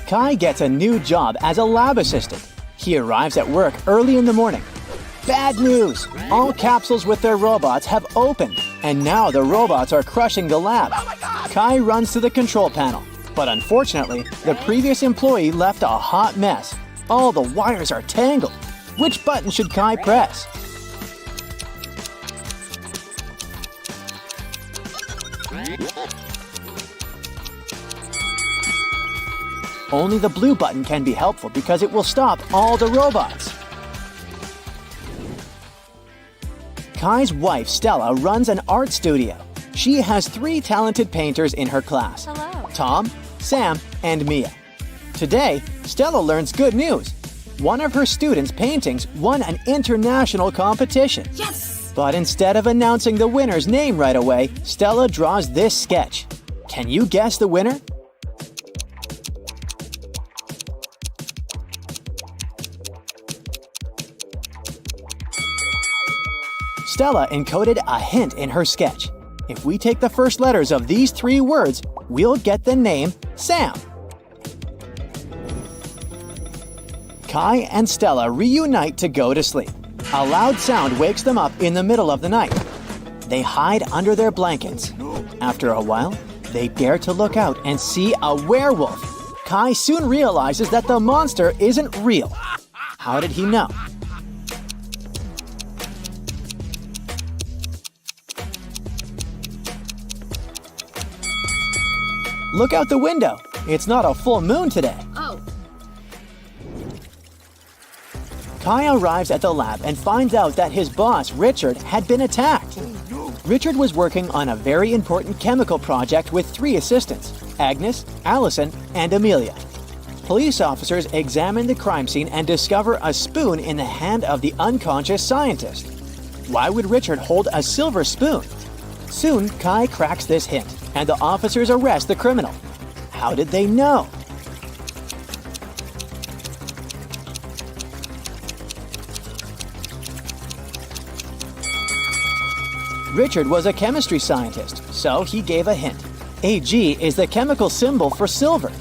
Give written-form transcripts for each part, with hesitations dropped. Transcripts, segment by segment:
Kai gets a new job as a lab assistant. He arrives at work early in the morning. Bad news! All capsules with their robots have opened, and now the robots are crushing the lab. Kai runs to the control panel, but unfortunately, the previous employee left a hot mess. All the wires are tangled. Which button should Kai press? Only the blue button can be helpful because it will stop all the robots. Kai's wife, Stella, runs an art studio. She has 3 talented painters in her class. Hello. Tom, Sam, and Mia. Today, Stella learns good news. One of her students' paintings won an international competition. Yes! But instead of announcing the winner's name right away, Stella draws this sketch. Can you guess the winner? Stella encoded a hint in her sketch. If we take the first letters of these 3 words, we'll get the name Sam. Kai and Stella reunite to go to sleep. A loud sound wakes them up in the middle of the night. They hide under their blankets. After a while, they dare to look out and see a werewolf. Kai soon realizes that the monster isn't real. How did he know? Look out the window. It's not a full moon today. Oh. Kai arrives at the lab and finds out that his boss, Richard, had been attacked. Richard was working on a very important chemical project with 3 assistants, Agnes, Allison, and Amelia. Police officers examine the crime scene and discover a spoon in the hand of the unconscious scientist. Why would Richard hold a silver spoon? Soon, Kai cracks this hint, and the officers arrest the criminal. How did they know? Richard was a chemistry scientist, so he gave a hint. Ag is the chemical symbol for silver.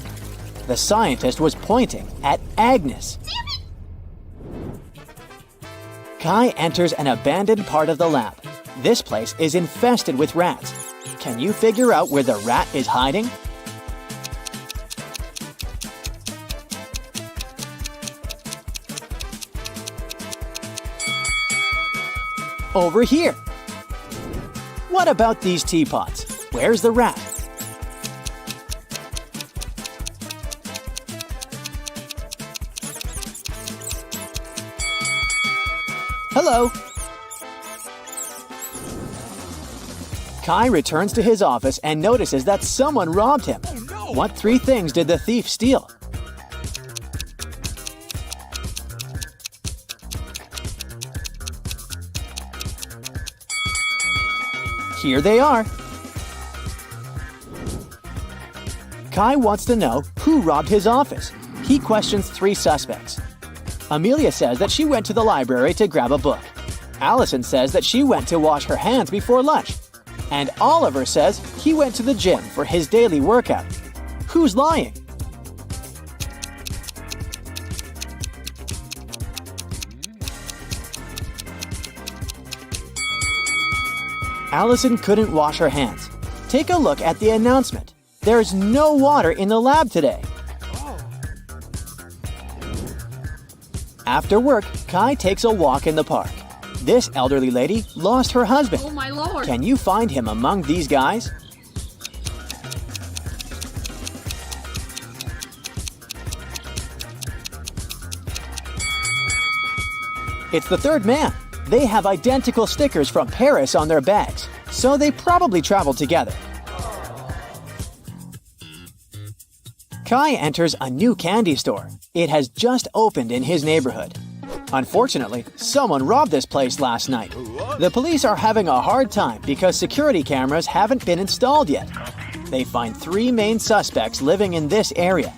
The scientist was pointing at Agnes. Kai enters an abandoned part of the lab. This place is infested with rats. Can you figure out where the rat is hiding? Over here. What about these teapots? Where's the rat? Hello. Kai returns to his office and notices that someone robbed him. Oh, no. What 3 things did the thief steal? Here they are. Kai wants to know who robbed his office. He questions 3 suspects. Amelia says that she went to the library to grab a book. Allison says that she went to wash her hands before lunch. And Oliver says he went to the gym for his daily workout. Who's lying? Allison couldn't wash her hands. Take a look at the announcement. There's no water in the lab today. After work, Kai takes a walk in the park. This elderly lady lost her husband. Oh my lord. Can you find him among these guys? It's the 3rd man. They have identical stickers from Paris on their bags, so they probably traveled together. Kai enters a new candy store. It has just opened in his neighborhood. Unfortunately, someone robbed this place last night. The police are having a hard time because security cameras haven't been installed yet. They find 3 main suspects living in this area.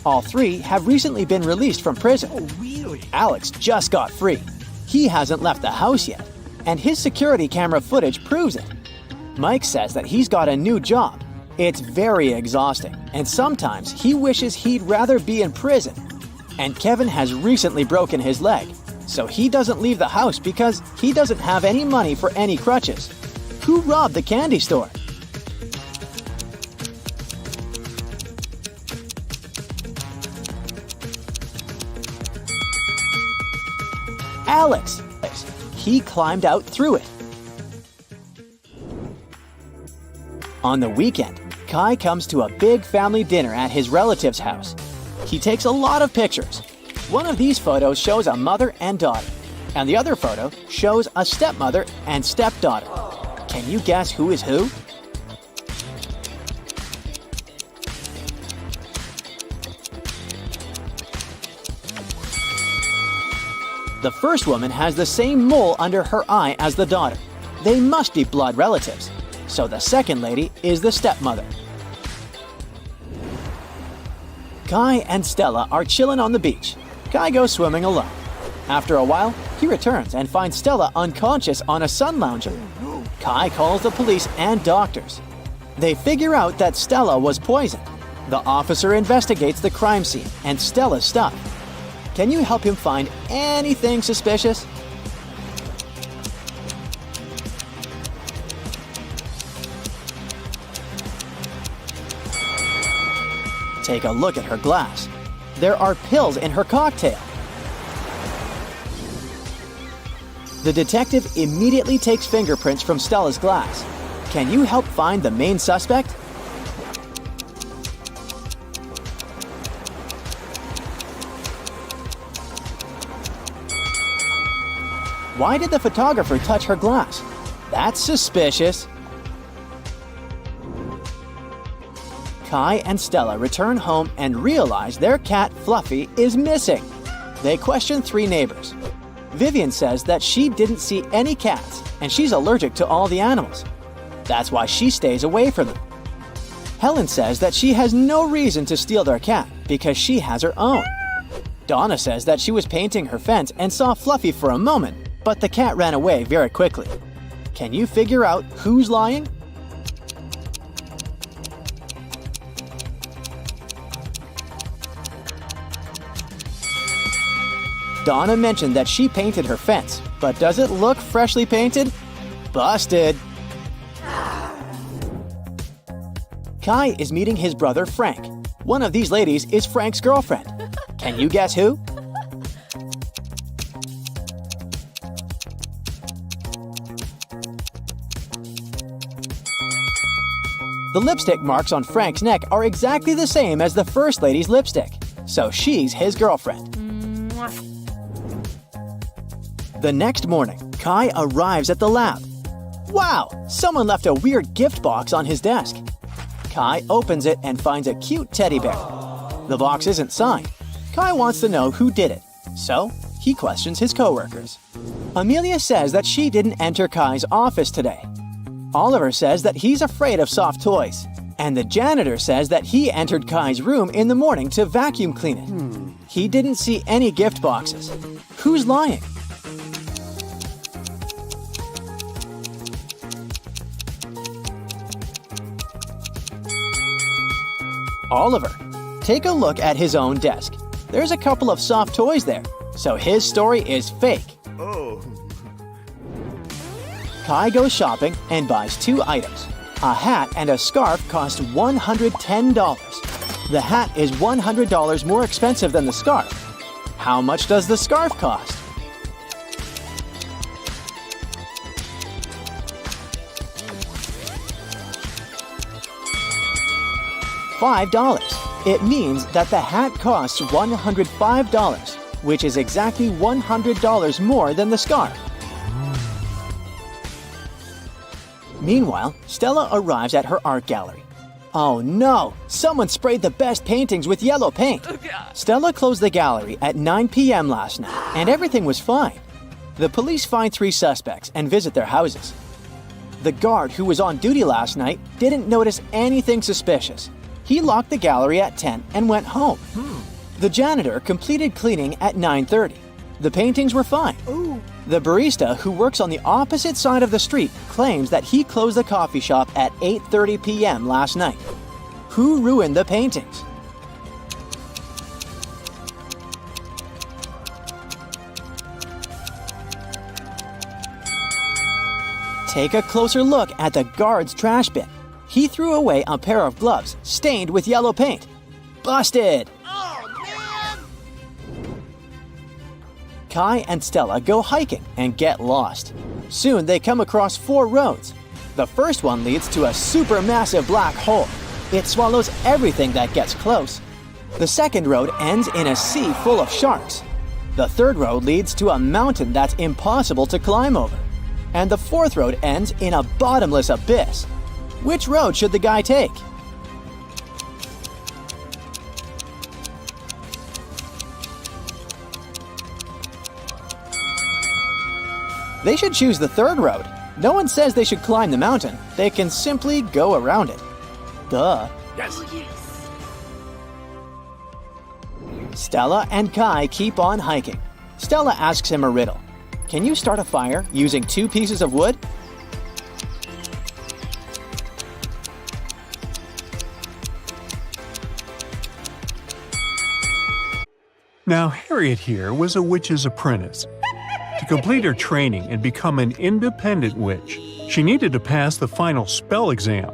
All 3 have recently been released from prison. Oh, really? Alex just got free. He hasn't left the house yet, and his security camera footage proves it. Mike says that he's got a new job. It's very exhausting, and sometimes he wishes he'd rather be in prison. And Kevin has recently broken his leg, so he doesn't leave the house because he doesn't have any money for any crutches. Who robbed the candy store? Alex. He climbed out through it. On the weekend, Kai comes to a big family dinner at his relative's house. He takes a lot of pictures. One of these photos shows a mother and daughter, and the other photo shows a stepmother and stepdaughter. Can you guess who is who? The first woman has the same mole under her eye as the daughter. They must be blood relatives. So the second lady is the stepmother. Kai and Stella are chilling on the beach. Kai goes swimming alone. After a while, he returns and finds Stella unconscious on a sun lounger. Kai calls the police and doctors. They figure out that Stella was poisoned. The officer investigates the crime scene and Stella's stuff. Can you help him find anything suspicious? Take a look at her glass. There are pills in her cocktail. The detective immediately takes fingerprints from Stella's glass. Can you help find the main suspect? Why did the photographer touch her glass? That's suspicious. Kai and Stella return home and realize their cat Fluffy is missing. They question 3 neighbors. Vivian says that she didn't see any cats and she's allergic to all the animals. That's why she stays away from them. Helen says that she has no reason to steal their cat because she has her own. Donna says that she was painting her fence and saw Fluffy for a moment, but the cat ran away very quickly. Can you figure out who's lying? Donna mentioned that she painted her fence, but does it look freshly painted? Busted! Kai is meeting his brother Frank. One of these ladies is Frank's girlfriend. Can you guess who? The lipstick marks on Frank's neck are exactly the same as the first lady's lipstick, so she's his girlfriend. The next morning, Kai arrives at the lab. Wow! Someone left a weird gift box on his desk. Kai opens it and finds a cute teddy bear. The box isn't signed. Kai wants to know who did it, so he questions his coworkers. Amelia says that she didn't enter Kai's office today. Oliver says that he's afraid of soft toys. And the janitor says that he entered Kai's room in the morning to vacuum clean it. He didn't see any gift boxes. Who's lying? Oliver. Take a look at his own desk. There's a couple of soft toys there, so his story is fake. Oh. Kai goes shopping and buys 2 items. A hat and a scarf cost $110. The hat is $100 more expensive than the scarf. How much does the scarf cost? $5. It means that the hat costs $105, which is exactly $100 more than the scarf. Meanwhile, Stella arrives at her art gallery. Oh no! Someone sprayed the best paintings with yellow paint! Stella closed the gallery at 9 p.m. last night, and everything was fine. The police find 3 suspects and visit their houses. The guard who was on duty last night didn't notice anything suspicious. He locked the gallery at 10 and went home. The janitor completed cleaning at 9:30. The paintings were fine. The barista, who works on the opposite side of the street, claims that he closed the coffee shop at 8:30 p.m. last night. Who ruined the paintings? Take a closer look at the guard's trash bin. He threw away a pair of gloves stained with yellow paint. Busted! Kai and Stella go hiking and get lost. Soon they come across 4 roads. The first one leads to a supermassive black hole. It swallows everything that gets close. The second road ends in a sea full of sharks. The third road leads to a mountain that's impossible to climb over. And the fourth road ends in a bottomless abyss. Which road should the guy take? They should choose the third road. No one says they should climb the mountain. They can simply go around it. Duh. Yes. Stella and Kai keep on hiking. Stella asks him a riddle. Can you start a fire using 2 pieces of wood? Now, Harriet here was a witch's apprentice. To complete her training and become an independent witch, she needed to pass the final spell exam.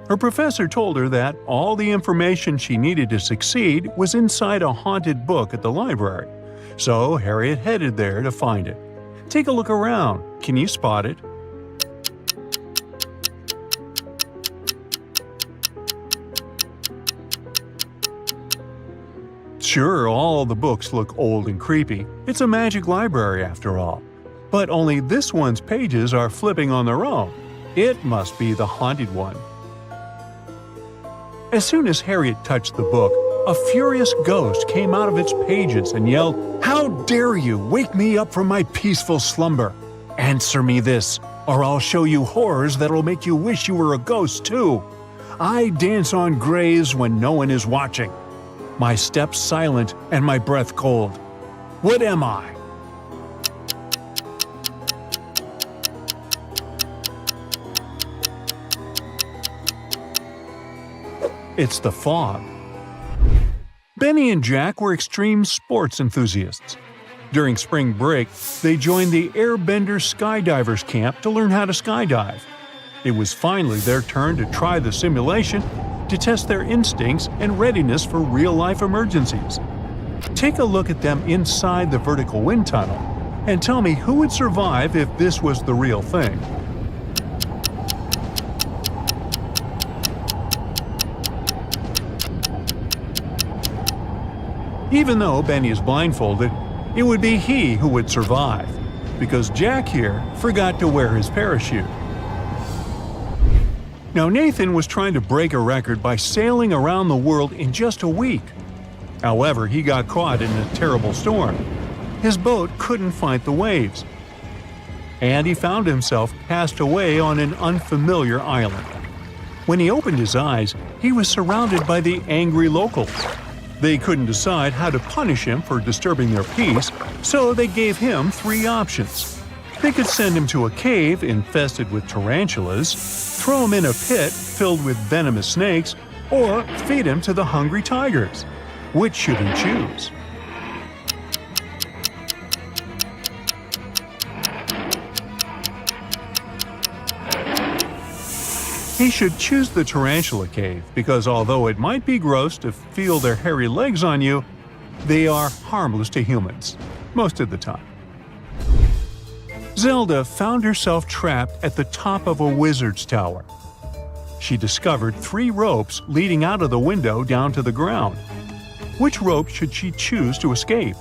Her professor told her that all the information she needed to succeed was inside a haunted book at the library. So Harriet headed there to find it. Take a look around. Can you spot it? Sure, all the books look old and creepy. It's a magic library after all. But only this one's pages are flipping on their own. It must be the haunted one. As soon as Harriet touched the book, a furious ghost came out of its pages and yelled, "How dare you wake me up from my peaceful slumber? Answer me this, or I'll show you horrors that'll make you wish you were a ghost too. I dance on graves when no one is watching. My steps silent and my breath cold. What am I?" It's the fog. Benny and Jack were extreme sports enthusiasts. During spring break, they joined the Airbender Skydivers camp to learn how to skydive. It was finally their turn to try the simulation to test their instincts and readiness for real-life emergencies. Take a look at them inside the vertical wind tunnel and tell me who would survive if this was the real thing. Even though Benny is blindfolded, it would be he who would survive, because Jack here forgot to wear his parachute. Now Nathan was trying to break a record by sailing around the world in just a week. However, he got caught in a terrible storm. His boat couldn't fight the waves, and he found himself cast away on an unfamiliar island. When he opened his eyes, he was surrounded by the angry locals. They couldn't decide how to punish him for disturbing their peace, so they gave him 3 options. They could send him to a cave infested with tarantulas, throw him in a pit filled with venomous snakes, or feed him to the hungry tigers. Which should he choose? He should choose the tarantula cave because although it might be gross to feel their hairy legs on you, they are harmless to humans, most of the time. Zelda found herself trapped at the top of a wizard's tower. She discovered 3 ropes leading out of the window down to the ground. Which rope should she choose to escape?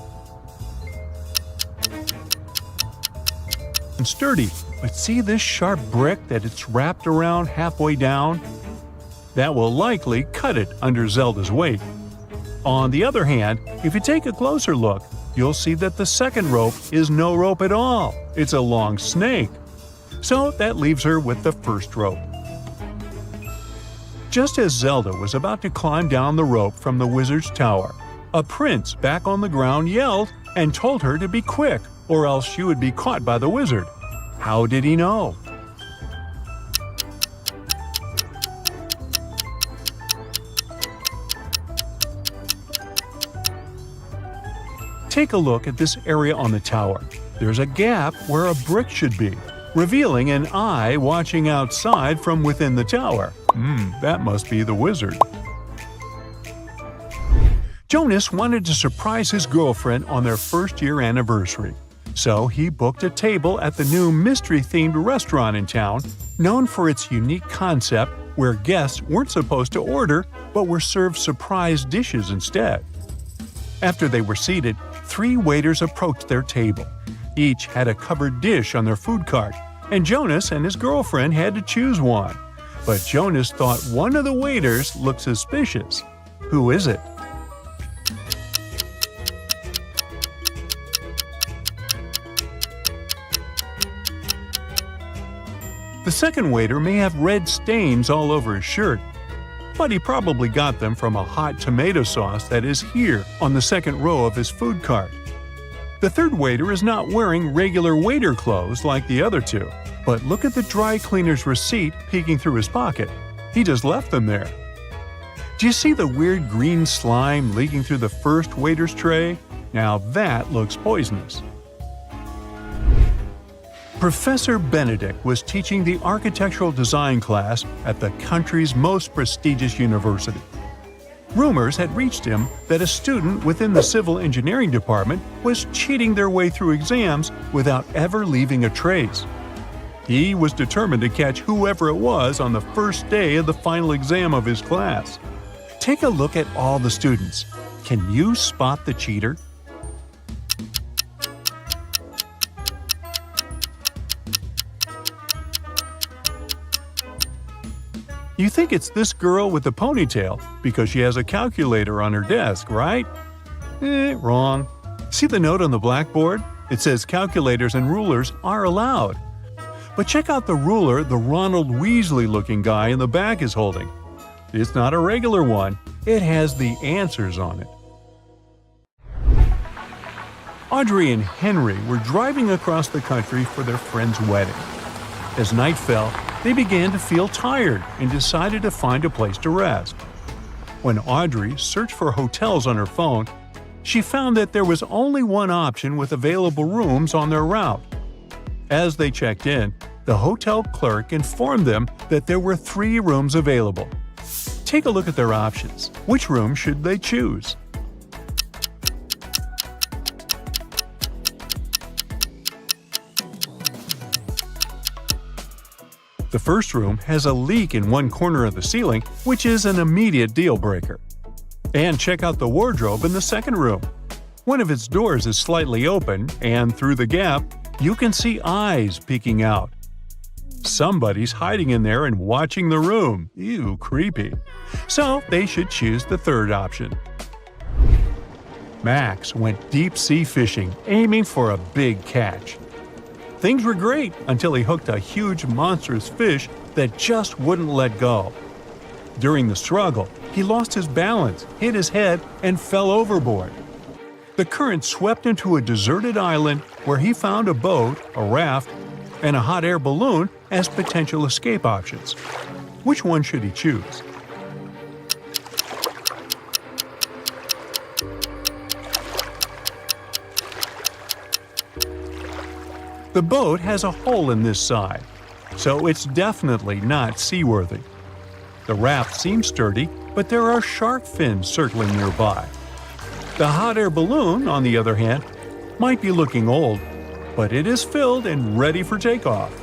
And sturdy, but see this sharp brick that it's wrapped around halfway down? That will likely cut it under Zelda's weight. On the other hand, if you take a closer look, you'll see that the second rope is no rope at all. It's a long snake. So that leaves her with the first rope. Just as Zelda was about to climb down the rope from the wizard's tower, A prince back on the ground yelled and told her to be quick, or else she would be caught by the wizard. How did he know? Take a look at this area on the tower. There's a gap where a brick should be, revealing an eye watching outside from within the tower. That must be the wizard. Jonas wanted to surprise his girlfriend on their first-year anniversary. So he booked a table at the new mystery-themed restaurant in town, known for its unique concept where guests weren't supposed to order but were served surprise dishes instead. After they were seated, 3 waiters approached their table. Each had a covered dish on their food cart, and Jonas and his girlfriend had to choose one. But Jonas thought one of the waiters looked suspicious. Who is it? The second waiter may have red stains all over his shirt, but he probably got them from a hot tomato sauce that is here on the second row of his food cart. The third waiter is not wearing regular waiter clothes like the other 2, but look at the dry cleaner's receipt peeking through his pocket. He just left them there. Do you see the weird green slime leaking through the first waiter's tray? Now that looks poisonous. Professor Benedict was teaching the architectural design class at the country's most prestigious university. Rumors had reached him that a student within the civil engineering department was cheating their way through exams without ever leaving a trace. He was determined to catch whoever it was on the first day of the final exam of his class. Take a look at all the students. Can you spot the cheater? You think it's this girl with the ponytail because she has a calculator on her desk, right? Wrong. See the note on the blackboard? It says calculators and rulers are allowed. But check out the ruler the Ronald Weasley-looking guy in the back is holding. It's not a regular one. It has the answers on it. Audrey and Henry were driving across the country for their friend's wedding. As night fell, they began to feel tired and decided to find a place to rest. When Audrey searched for hotels on her phone, she found that there was only one option with available rooms on their route. As they checked in, the hotel clerk informed them that there were 3 rooms available. Take a look at their options. Which room should they choose? The first room has a leak in one corner of the ceiling, which is an immediate deal breaker. And check out the wardrobe in the second room. One of its doors is slightly open, and through the gap, you can see eyes peeking out. Somebody's hiding in there and watching the room. Ew, creepy. So they should choose the third option. Max went deep-sea fishing, aiming for a big catch. Things were great until he hooked a huge monstrous fish that just wouldn't let go. During the struggle, he lost his balance, hit his head, and fell overboard. The current swept him to a deserted island where he found a boat, a raft, and a hot air balloon as potential escape options. Which one should he choose? The boat has a hole in this side, so it's definitely not seaworthy. The raft seems sturdy, but there are shark fins circling nearby. The hot air balloon, on the other hand, might be looking old, but it is filled and ready for takeoff.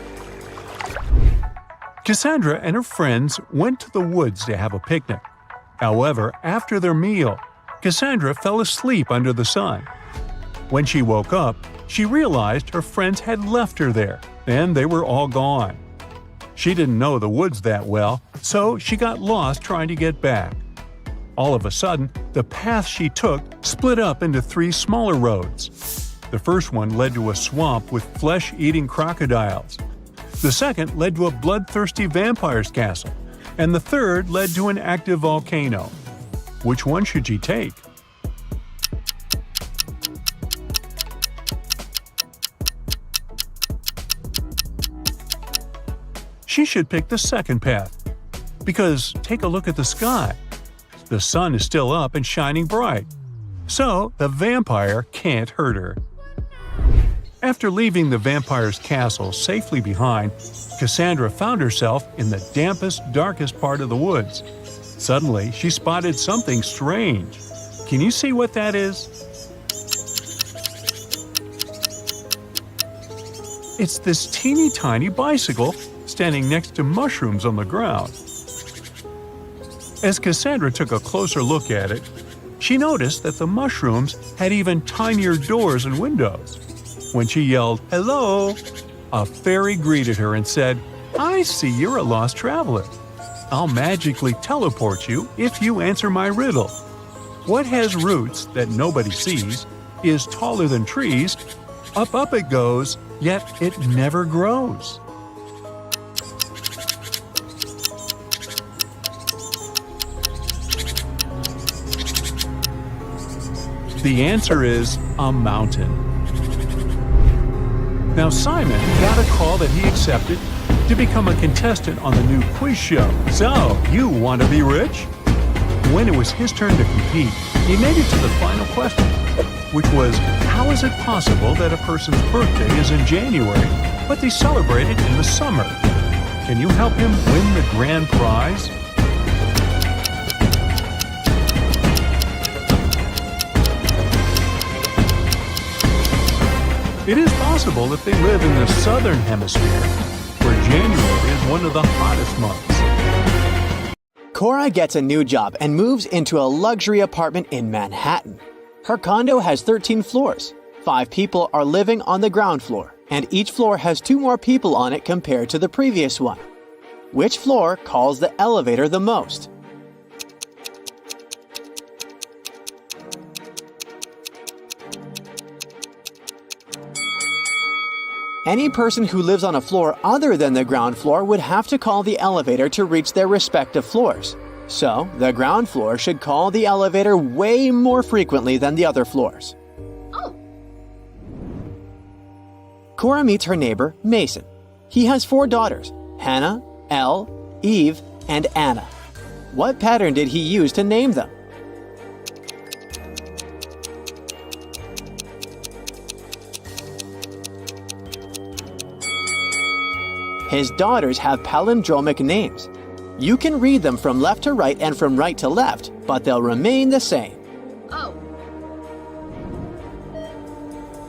Cassandra and her friends went to the woods to have a picnic. However, after their meal, Cassandra fell asleep under the sun. When she woke up, she realized her friends had left her there, and they were all gone. She didn't know the woods that well, so she got lost trying to get back. All of a sudden, the path she took split up into 3 smaller roads. The first one led to a swamp with flesh-eating crocodiles. The second led to a bloodthirsty vampire's castle, and the third led to an active volcano. Which one should she take? she should pick the second path. Because take a look at the sky. The sun is still up and shining bright. So the vampire can't hurt her. After leaving the vampire's castle safely behind, Cassandra found herself in the dampest, darkest part of the woods. Suddenly, she spotted something strange. Can you see what that is? It's this teeny tiny bicycle standing next to mushrooms on the ground. As Cassandra took a closer look at it, she noticed that the mushrooms had even tinier doors and windows. When she yelled, "Hello!" a fairy greeted her and said, "I see you're a lost traveler. I'll magically teleport you if you answer my riddle. What has roots that nobody sees, is taller than trees, up it goes, yet it never grows?" The answer is a mountain. Now Simon got a call that he accepted to become a contestant on the new quiz show. So, you want to be rich? When it was his turn to compete, he made it to the final question, which was, how is it possible that a person's birthday is in January, but they celebrate it in the summer? Can you help him win the grand prize? It is possible if they live in the southern hemisphere, where January is one of the hottest months. Cora gets a new job and moves into a luxury apartment in Manhattan. Her condo has 13 floors. 5 people are living on the ground floor, and each floor has 2 more people on it compared to the previous one. Which floor calls the elevator the most? Any person who lives on a floor other than the ground floor would have to call the elevator to reach their respective floors. So, the ground floor should call the elevator way more frequently than the other floors. Oh. Cora meets her neighbor, Mason. He has 4 daughters, Hannah, Elle, Eve, and Anna. What pattern did he use to name them? His daughters have palindromic names. You can read them from left to right and from right to left, but they'll remain the same. Oh.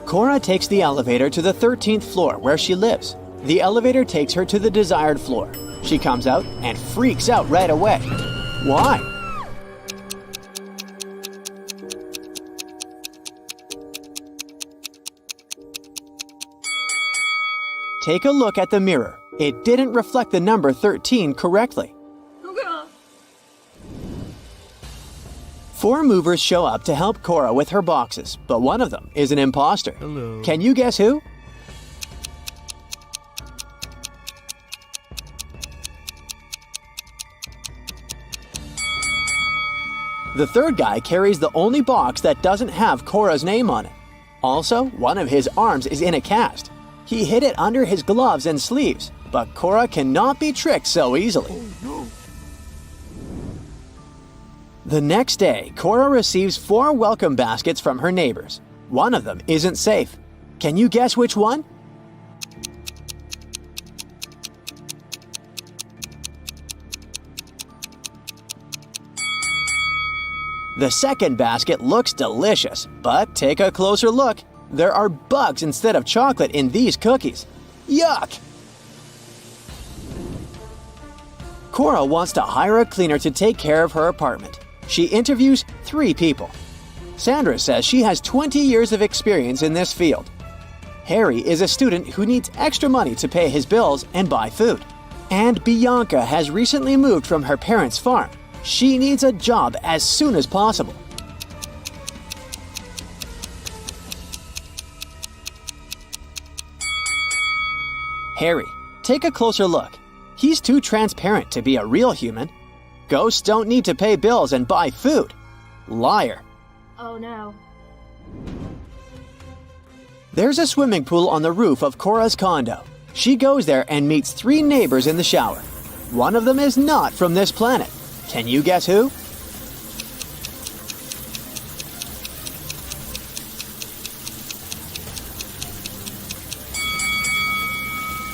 Cora takes the elevator to the 13th floor where she lives. The elevator takes her to the desired floor. She comes out and freaks out right away. Why? Take a look at the mirror. It didn't reflect the number 13 correctly. Okay. 4 movers show up to help Cora with her boxes, but one of them is an imposter. Hello. Can you guess who? The third guy carries the only box that doesn't have Cora's name on it. Also, one of his arms is in a cast. He hid it under his gloves and sleeves, but Cora cannot be tricked so easily. Oh, no. The next day, Cora receives 4 welcome baskets from her neighbors. One of them isn't safe. Can you guess which one? The second basket looks delicious, but take a closer look. There are bugs instead of chocolate in these cookies. Yuck! Cora wants to hire a cleaner to take care of her apartment. She interviews 3 people. Sandra says she has 20 years of experience in this field. Harry is a student who needs extra money to pay his bills and buy food. And Bianca has recently moved from her parents' farm. She needs a job as soon as possible. Harry, take a closer look. He's too transparent to be a real human. Ghosts don't need to pay bills and buy food. Liar. Oh no. There's a swimming pool on the roof of Cora's condo. She goes there and meets 3 neighbors in the shower. One of them is not from this planet. Can you guess who?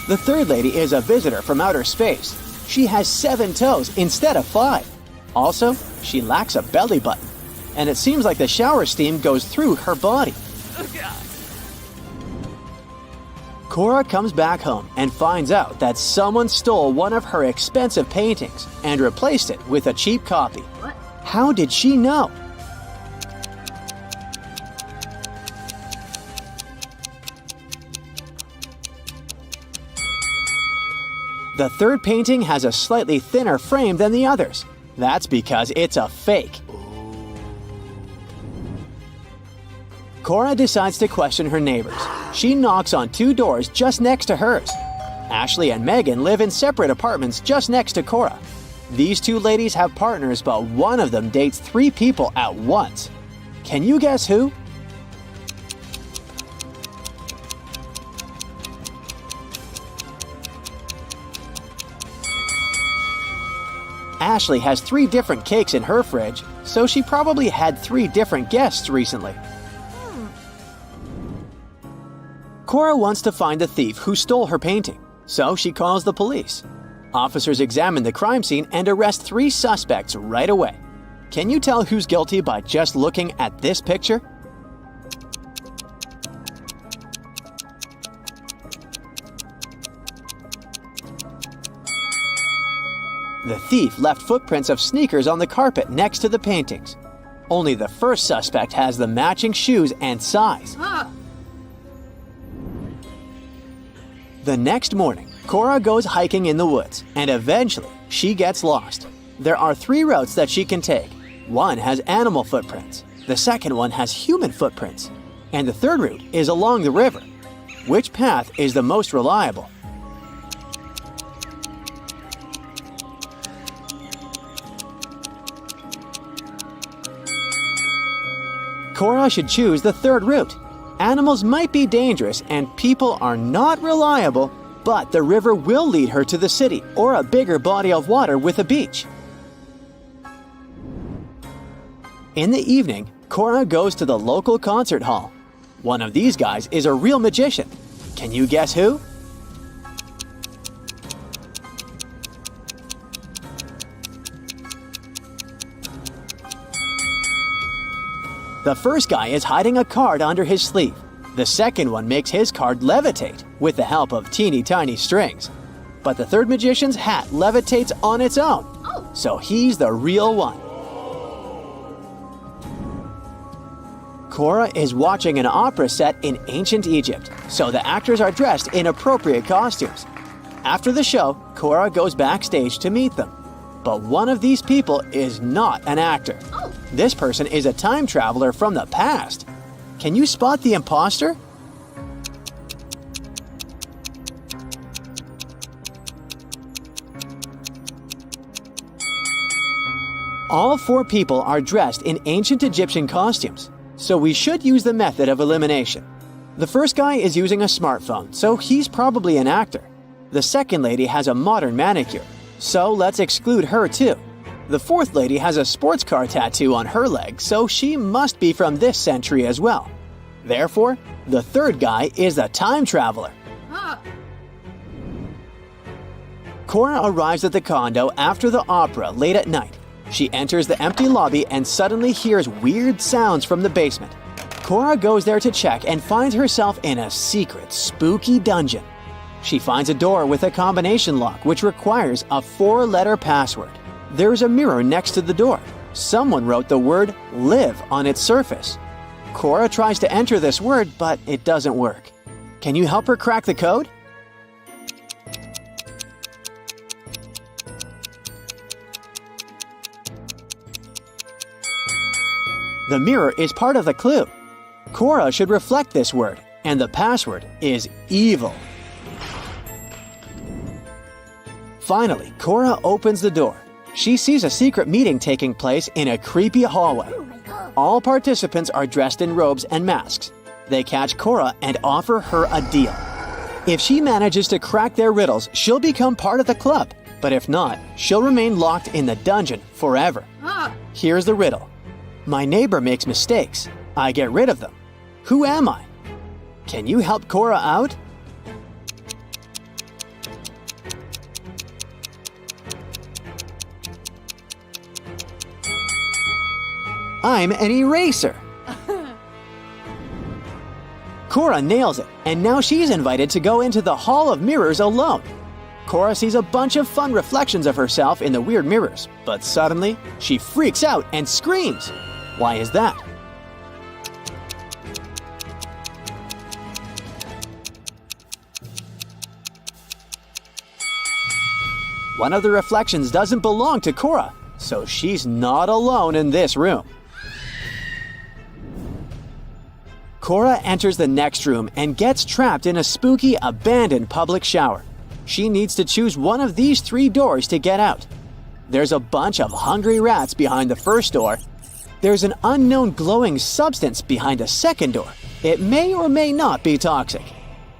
The third lady is a visitor from outer space. She has 7 toes instead of 5. Also, she lacks a belly button, and it seems like the shower steam goes through her body. Cora comes back home and finds out that someone stole one of her expensive paintings and replaced it with a cheap copy. What? How did she know? The third painting has a slightly thinner frame than the others. That's because it's a fake. Cora decides to question her neighbors. She knocks on 2 doors just next to hers. Ashley and Megan live in separate apartments just next to Cora. These 2 ladies have partners, but one of them dates 3 people at once. Can you guess who? Ashley has 3 different cakes in her fridge, so she probably had 3 different guests recently. Cora wants to find the thief who stole her painting, so she calls the police. Officers examine the crime scene and arrest 3 suspects right away. Can you tell who's guilty by just looking at this picture? The thief left footprints of sneakers on the carpet next to the paintings. Only the first suspect has the matching shoes and size. The next morning, Cora goes hiking in the woods, and eventually she gets lost. There are 3 routes that she can take. One has animal footprints, the second one has human footprints, and the third route is along the river. Which path is the most reliable? Cora should choose the third route. Animals might be dangerous and people are not reliable, but the river will lead her to the city or a bigger body of water with a beach. In the evening, Cora goes to the local concert hall. One of these guys is a real magician. Can you guess who? The first guy is hiding a card under his sleeve. The second one makes his card levitate with the help of teeny tiny strings. But the third magician's hat levitates on its own. So he's the real one. Cora is watching an opera set in ancient Egypt, so the actors are dressed in appropriate costumes. After the show, Cora goes backstage to meet them. But one of these people is not an actor. This person is a time traveler from the past. Can you spot the imposter? All 4 people are dressed in ancient Egyptian costumes, so we should use the method of elimination. The first guy is using a smartphone, so he's probably an actor. The second lady has a modern manicure, so let's exclude her too. The fourth lady has a sports car tattoo on her leg, so she must be from this century as well. Therefore, the third guy is a time traveler. Cora arrives at the condo after the opera late at night. She enters the empty lobby and suddenly hears weird sounds from the basement. Cora goes there to check and finds herself in a secret, spooky dungeon. She finds a door with a combination lock which requires a 4-letter password. There's a mirror next to the door. Someone wrote the word "live" on its surface. Cora tries to enter this word, but it doesn't work. Can you help her crack the code? The mirror is part of the clue. Cora should reflect this word, and the password is evil. Finally, Cora opens the door. She sees a secret meeting taking place in a creepy hallway. All participants are dressed in robes and masks. They catch Cora and offer her a deal. If she manages to crack their riddles, she'll become part of the club. But if not, she'll remain locked in the dungeon forever. Ah. Here's the riddle. My neighbor makes mistakes. I get rid of them. Who am I? Can you help Cora out? I'm an eraser. Cora nails it, and now she's invited to go into the Hall of Mirrors alone. Cora sees a bunch of fun reflections of herself in the weird mirrors, but suddenly she freaks out and screams. Why is that? One of the reflections doesn't belong to Cora, so she's not alone in this room. Cora enters the next room and gets trapped in a spooky, abandoned public shower. She needs to choose one of these 3 doors to get out. There's a bunch of hungry rats behind the first door. There's an unknown glowing substance behind the second door. It may or may not be toxic.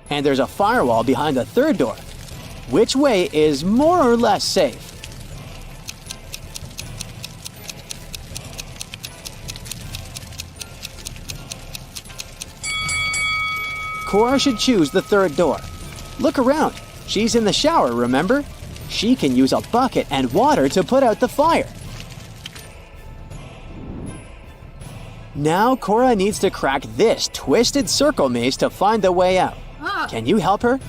And there's a firewall behind the third door. Which way is more or less safe? Cora should choose the third door. Look around. She's in the shower, remember? She can use a bucket and water to put out the fire. Now Cora needs to crack this twisted circle maze to find the way out. Ah. Can you help her?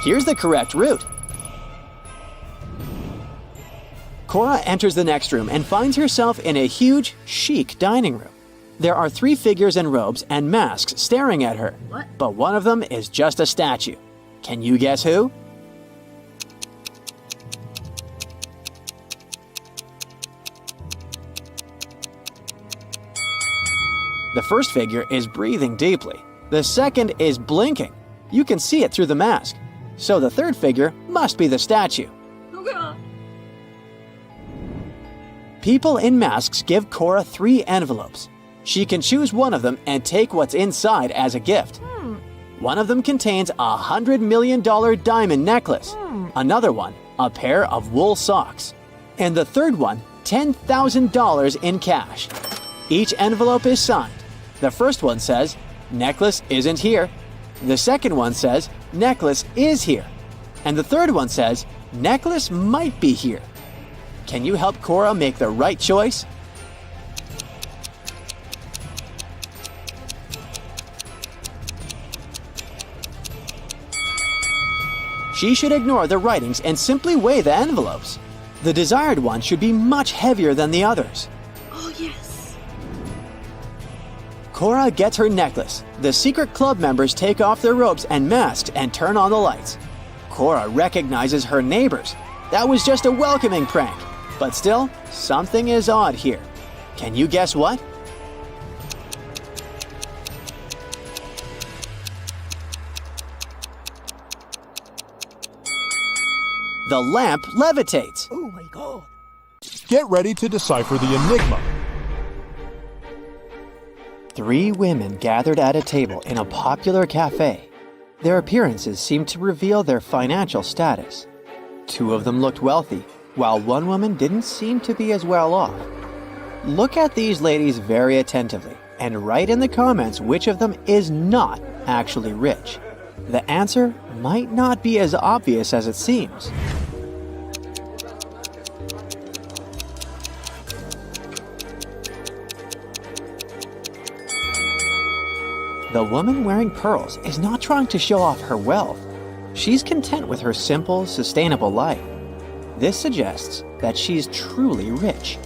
Here's the correct route. Cora enters the next room and finds herself in a huge, chic dining room. There are 3 figures in robes and masks staring at her. What? But one of them is just a statue. Can you guess who? The first figure is breathing deeply. The second is blinking. You can see it through the mask. So the third figure must be the statue. Oh God. People in masks give Cora 3 envelopes. She can choose one of them and take what's inside as a gift. One of them contains a $100 million diamond necklace. Another one, a pair of wool socks. And the third one, $10,000 in cash. Each envelope is signed. The first one says, "Necklace isn't here." The second one says, "Necklace is here." And the third one says, "Necklace might be here." Can you help Cora make the right choice? She should ignore the writings and simply weigh the envelopes. The desired one should be much heavier than the others. Oh yes. Cora gets her necklace. The secret club members take off their robes and masks and turn on the lights. Cora recognizes her neighbors. That was just a welcoming prank. But still, something is odd here. Can you guess what? The lamp levitates. Oh my God. Get ready to decipher the enigma. 3 women gathered at a table in a popular cafe. Their appearances seemed to reveal their financial status. 2 of them looked wealthy, while one woman didn't seem to be as well off. Look at these ladies very attentively and write in the comments which of them is not actually rich. The answer might not be as obvious as it seems. The woman wearing pearls is not trying to show off her wealth. She's content with her simple, sustainable life. This suggests that she's truly rich.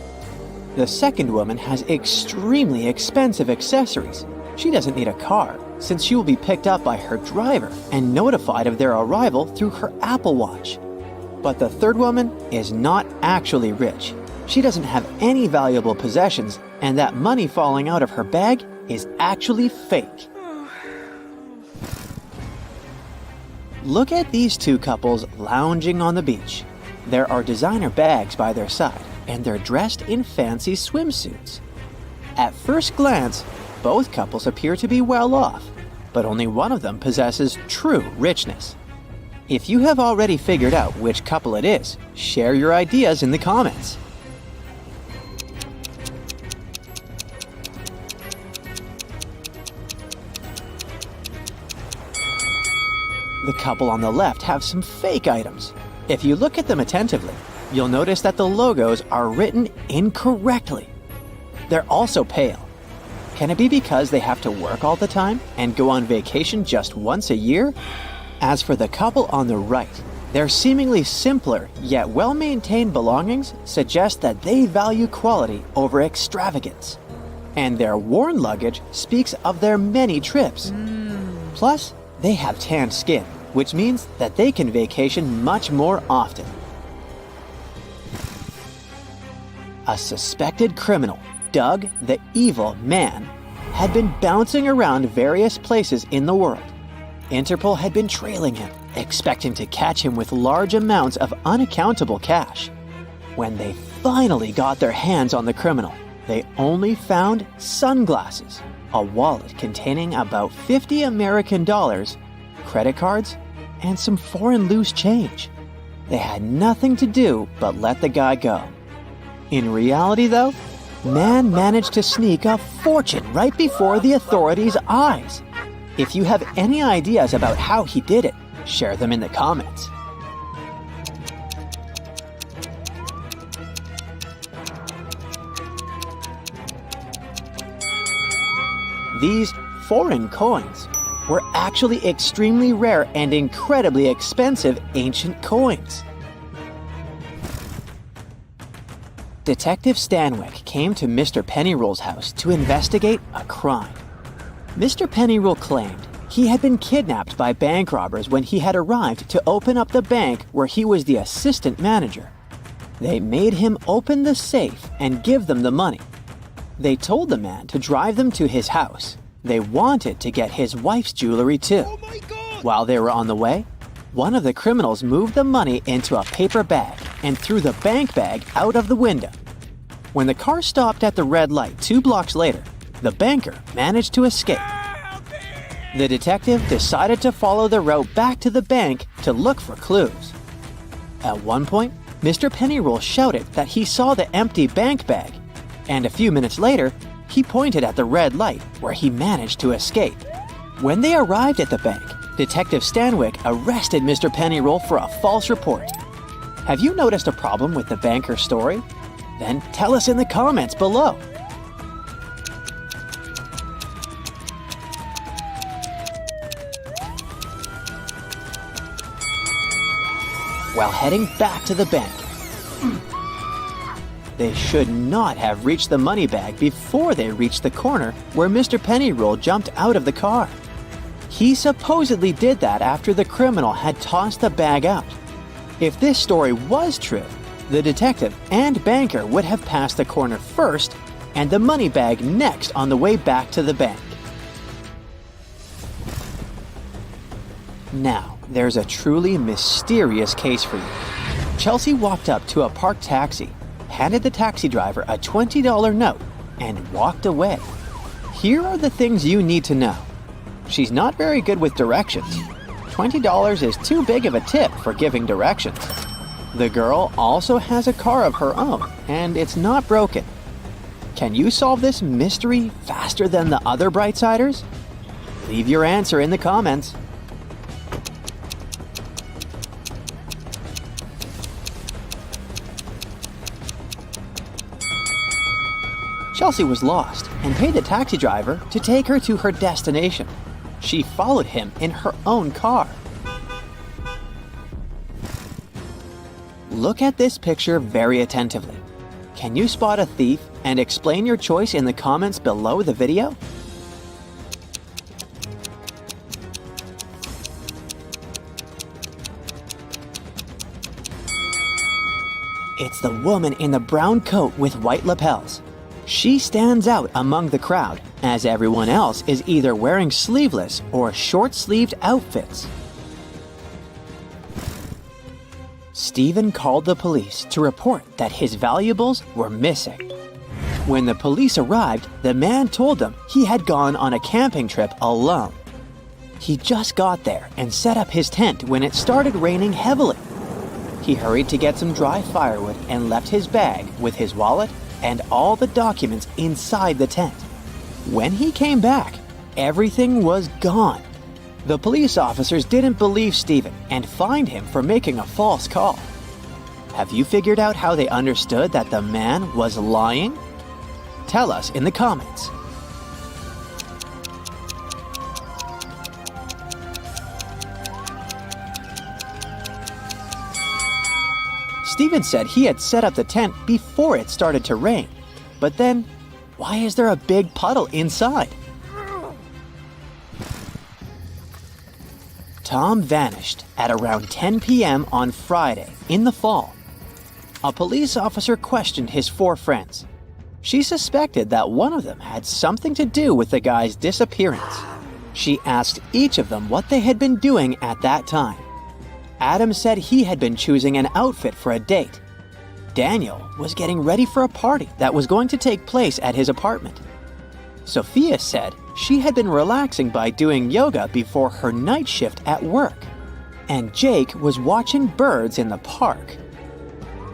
The second woman has extremely expensive accessories. She doesn't need a car, since she will be picked up by her driver and notified of their arrival through her Apple Watch. But the third woman is not actually rich. She doesn't have any valuable possessions, and that money falling out of her bag is actually fake. Look at these 2 couples lounging on the beach. There are designer bags by their side, and they're dressed in fancy swimsuits. At first glance, both couples appear to be well off, but only one of them possesses true richness. If you have already figured out which couple it is, share your ideas in the comments. The couple on the left have some fake items. If you look at them attentively, you'll notice that the logos are written incorrectly. They're also pale. Can it be because they have to work all the time and go on vacation just once a year? As for the couple on the right, their seemingly simpler yet well-maintained belongings suggest that they value quality over extravagance. And their worn luggage speaks of their many trips. Plus, they have tanned skin, which means that they can vacation much more often. A suspected criminal, Doug the Evil Man, had been bouncing around various places in the world. Interpol had been trailing him, expecting to catch him with large amounts of unaccountable cash. When they finally got their hands on the criminal, they only found sunglasses, a wallet containing about $50 American, credit cards, and some foreign loose change. They had nothing to do but let the guy go. In reality, though, Man managed to sneak a fortune right before the authorities' eyes. If you have any ideas about how he did it, share them in the comments. These foreign coins were actually extremely rare and incredibly expensive ancient coins. Detective Stanwyck came to Mr. Pennyroll's house to investigate a crime. Mr. Pennyroll claimed he had been kidnapped by bank robbers when he had arrived to open up the bank where he was the assistant manager. They made him open the safe and give them the money. They told the man to drive them to his house. They wanted to get his wife's jewelry too. Oh my God! While they were on the way, one of the criminals moved the money into a paper bag and threw the bank bag out of the window. When the car stopped at the red light 2 blocks later, the banker managed to escape. The detective decided to follow the route back to the bank to look for clues. At one point, Mr. Pennyroll shouted that he saw the empty bank bag, and a few minutes later, he pointed at the red light where he managed to escape. When they arrived at the bank, Detective Stanwyck arrested Mr. Pennyroll for a false report. Have you noticed a problem with the banker's story? Then tell us in the comments below. While heading back to the bank, they should not have reached the money bag before they reached the corner where Mr. Pennyroll jumped out of the car. He supposedly did that after the criminal had tossed the bag out. If this story was true, the detective and banker would have passed the corner first and the money bag next on the way back to the bank. Now, there's a truly mysterious case for you. Chelsea walked up to a parked taxi, handed the taxi driver a $20 note, and walked away. Here are the things you need to know. She's not very good with directions. $20 is too big of a tip for giving directions. The girl also has a car of her own, and it's not broken. Can you solve this mystery faster than the other Brightsiders? Leave your answer in the comments. Chelsea was lost and paid the taxi driver to take her to her destination. She followed him in her own car. Look at this picture very attentively. Can you spot a thief and explain your choice in the comments below the video? It's the woman in the brown coat with white lapels. She stands out among the crowd, as everyone else is either wearing sleeveless or short-sleeved outfits. Stephen called the police to report that his valuables were missing. When the police arrived, the man told them he had gone on a camping trip alone. He just got there and set up his tent when it started raining heavily. He hurried to get some dry firewood and left his bag with his wallet and all the documents inside the tent. When he came back, everything was gone. The police officers didn't believe Stephen and fined him for making a false call. Have you figured out how they understood that the man was lying? Tell us in the comments. Stephen said he had set up the tent before it started to rain. But then, why is there a big puddle inside? Tom vanished at around 10 p.m. on Friday in the fall. A police officer questioned his 4 friends. She suspected that one of them had something to do with the guy's disappearance. She asked each of them what they had been doing at that time. Adam said he had been choosing an outfit for a date. Daniel was getting ready for a party that was going to take place at his apartment. Sophia said she had been relaxing by doing yoga before her night shift at work. And Jake was watching birds in the park.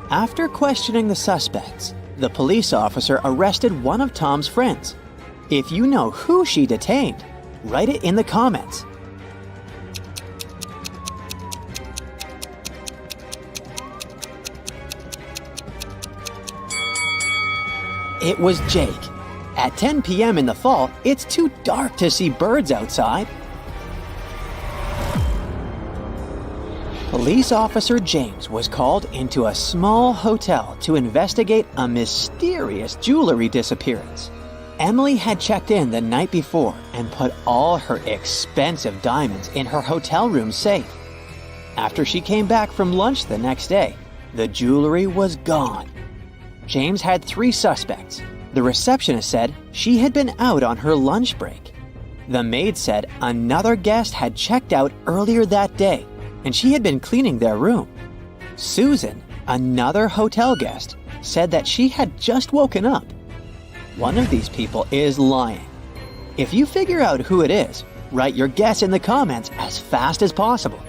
After questioning the suspects, the police officer arrested one of Tom's friends. If you know who she detained, write it in the comments. It was Jake. At 10 p.m. in the fall, it's too dark to see birds outside. Police officer James was called into a small hotel to investigate a mysterious jewelry disappearance. Emily had checked in the night before and put all her expensive diamonds in her hotel room safe. After she came back from lunch the next day, the jewelry was gone. James had 3 suspects. The receptionist said she had been out on her lunch break. The maid said another guest had checked out earlier that day, and she had been cleaning their room. Susan, another hotel guest, said that she had just woken up. One of these people is lying. If you figure out who it is, write your guess in the comments as fast as possible.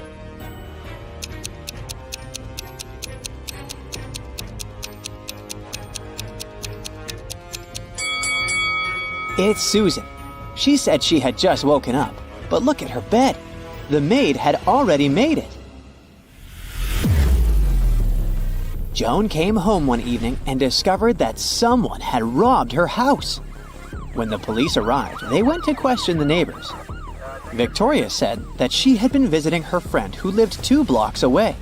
It's Susan. She said she had just woken up, but look at her bed. The maid had already made it. Joan came home one evening and discovered that someone had robbed her house. When the police arrived, they went to question the neighbors. Victoria said that she had been visiting her friend who lived 2 blocks away.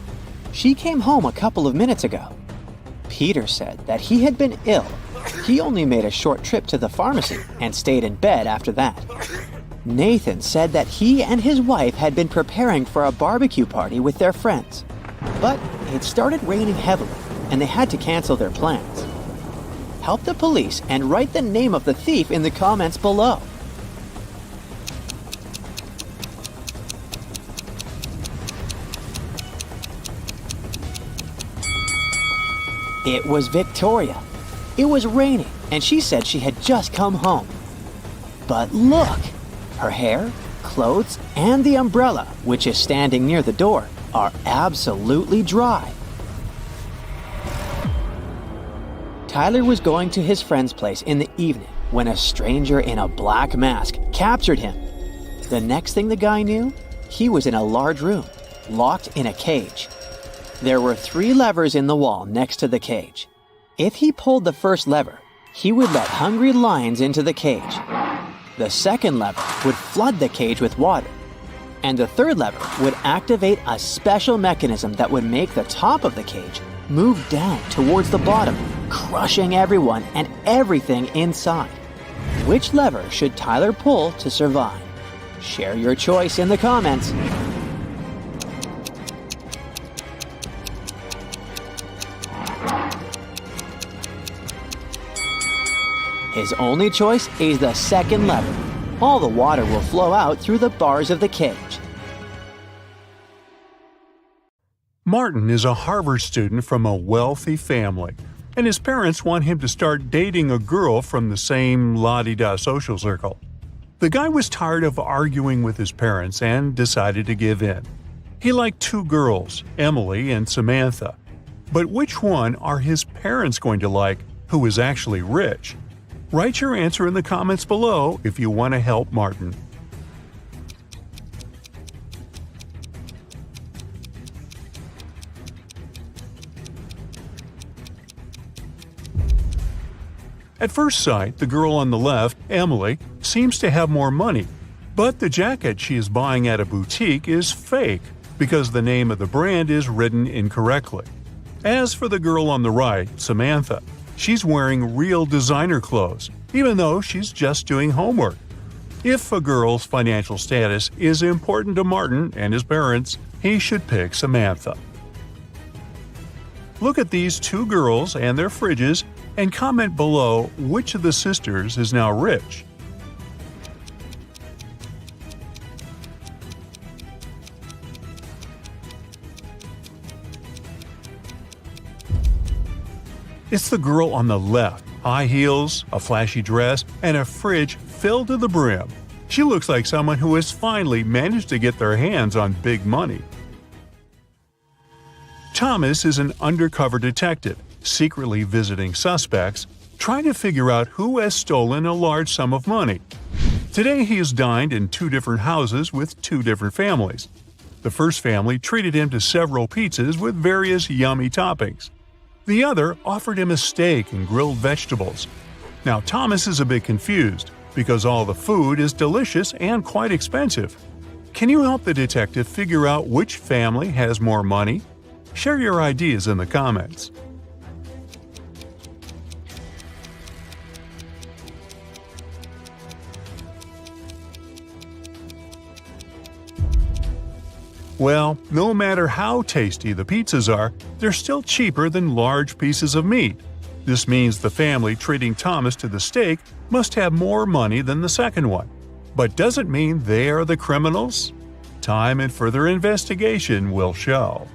She came home a couple of minutes ago. Peter said that he had been ill. He only made a short trip to the pharmacy and stayed in bed after that. Nathan said that he and his wife had been preparing for a barbecue party with their friends. But it started raining heavily, and they had to cancel their plans. Help the police and write the name of the thief in the comments below. It was Victoria. It was raining, and she said she had just come home. But look! Her hair, clothes, and the umbrella, which is standing near the door, are absolutely dry. Tyler was going to his friend's place in the evening when a stranger in a black mask captured him. The next thing the guy knew, he was in a large room, locked in a cage. There were 3 levers in the wall next to the cage. If he pulled the first lever, he would let hungry lions into the cage. The second lever would flood the cage with water. And the third lever would activate a special mechanism that would make the top of the cage move down towards the bottom, crushing everyone and everything inside. Which lever should Tyler pull to survive? Share your choice in the comments. His only choice is the second lever. All the water will flow out through the bars of the cage. Martin is a Harvard student from a wealthy family, and his parents want him to start dating a girl from the same la-di-da social circle. The guy was tired of arguing with his parents and decided to give in. He liked two girls, Emily and Samantha. But which one are his parents going to like, who is actually rich? Write your answer in the comments below if you want to help Martin. At first sight, the girl on the left, Emily, seems to have more money. But the jacket she is buying at a boutique is fake because the name of the brand is written incorrectly. As for the girl on the right, Samantha, she's wearing real designer clothes, even though she's just doing homework. If a girl's financial status is important to Martin and his parents, he should pick Samantha. Look at these two girls and their fridges and comment below which of the sisters is now rich. It's the girl on the left, high heels, a flashy dress, and a fridge filled to the brim. She looks like someone who has finally managed to get their hands on big money. Thomas is an undercover detective, secretly visiting suspects, trying to figure out who has stolen a large sum of money. Today he has dined in two different houses with two different families. The first family treated him to several pizzas with various yummy toppings. The other offered him a steak and grilled vegetables. Now Thomas is a bit confused, because all the food is delicious and quite expensive. Can you help the detective figure out which family has more money? Share your ideas in the comments. Well, no matter how tasty the pizzas are, they're still cheaper than large pieces of meat. This means the family treating Thomas to the steak must have more money than the second one. But does it mean they are the criminals? Time and further investigation will show.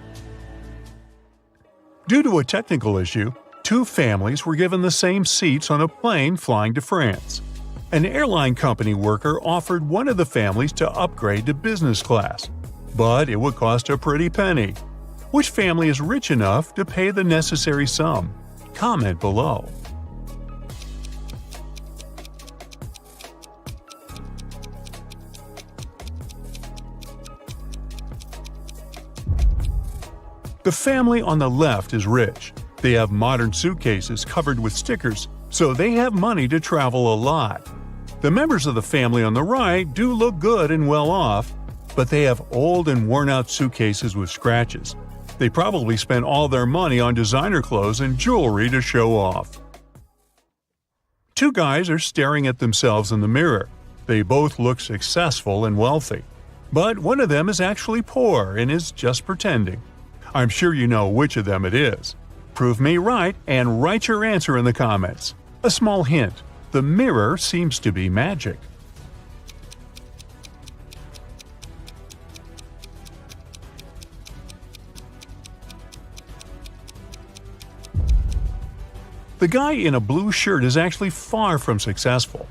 Due to a technical issue, two families were given the same seats on a plane flying to France. An airline company worker offered one of the families to upgrade to business class, but it would cost a pretty penny. Which family is rich enough to pay the necessary sum? Comment below. The family on the left is rich. They have modern suitcases covered with stickers, so they have money to travel a lot. The members of the family on the right do look good and well off, but they have old and worn-out suitcases with scratches. They probably spent all their money on designer clothes and jewelry to show off. Two guys are staring at themselves in the mirror. They both look successful and wealthy. But one of them is actually poor and is just pretending. I'm sure you know which of them it is. Prove me right and write your answer in the comments. A small hint: the mirror seems to be magic. The guy in a blue shirt is actually far from successful.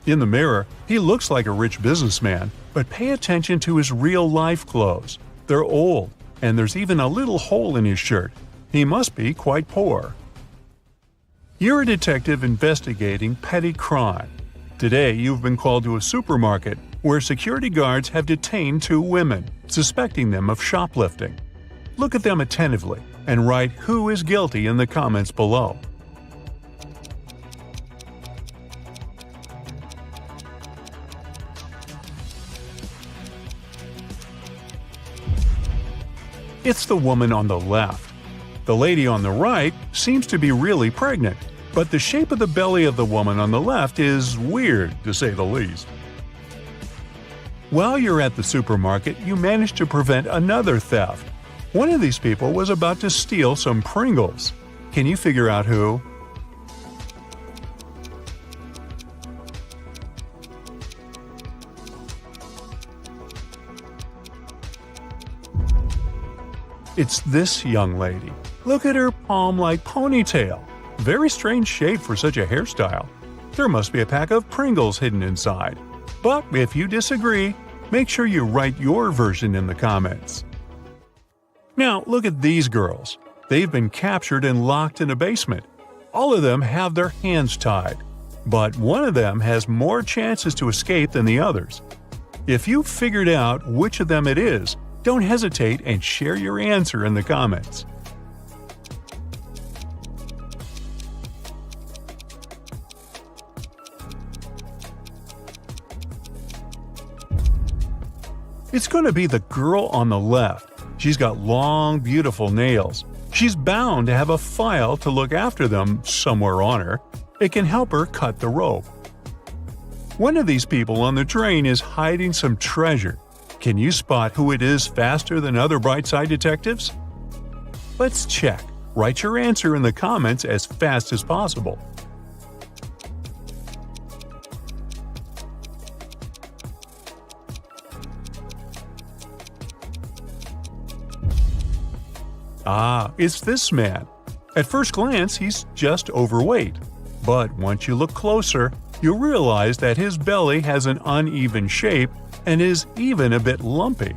In the mirror, he looks like a rich businessman, but pay attention to his real-life clothes. They're old, and there's even a little hole in his shirt. He must be quite poor. You're a detective investigating petty crime. Today, you've been called to a supermarket where security guards have detained two women, suspecting them of shoplifting. Look at them attentively and write who is guilty in the comments below. It's the woman on the left. The lady on the right seems to be really pregnant, but the shape of the belly of the woman on the left is weird, to say the least. While you're at the supermarket, you manage to prevent another theft. One of these people was about to steal some Pringles. Can you figure out who? It's this young lady. Look at her palm-like ponytail. Very strange shape for such a hairstyle. There must be a pack of Pringles hidden inside. But if you disagree, make sure you write your version in the comments. Now look at these girls. They've been captured and locked in a basement. All of them have their hands tied. But one of them has more chances to escape than the others. If you've figured out which of them it is, don't hesitate and share your answer in the comments. It's going to be the girl on the left. She's got long, beautiful nails. She's bound to have a file to look after them somewhere on her. It can help her cut the rope. One of these people on the train is hiding some treasure. Can you spot who it is faster than other Brightside detectives? Let's check. Write your answer in the comments as fast as possible. It's this man. At first glance, he's just overweight. But once you look closer, you'll realize that his belly has an uneven shape and is even a bit lumpy.